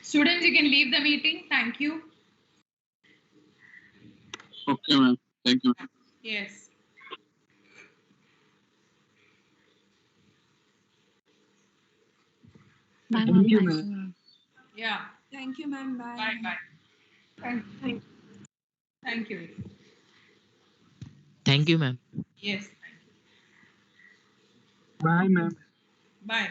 Speaker 11: Students, you can leave the meeting. Thank you.
Speaker 4: Okay, ma'am. Thank you.
Speaker 11: Yes.
Speaker 7: Bye,
Speaker 1: Thank
Speaker 7: ma'am.
Speaker 1: you,
Speaker 7: Thank
Speaker 1: ma'am.
Speaker 7: you, ma'am.
Speaker 11: Yeah.
Speaker 8: Thank you, ma'am. Bye.
Speaker 11: Bye. Bye.
Speaker 8: Thank you.
Speaker 11: Thank you.
Speaker 12: Thank you, ma'am.
Speaker 11: Yes.
Speaker 1: Bye, ma'am.
Speaker 11: Bye.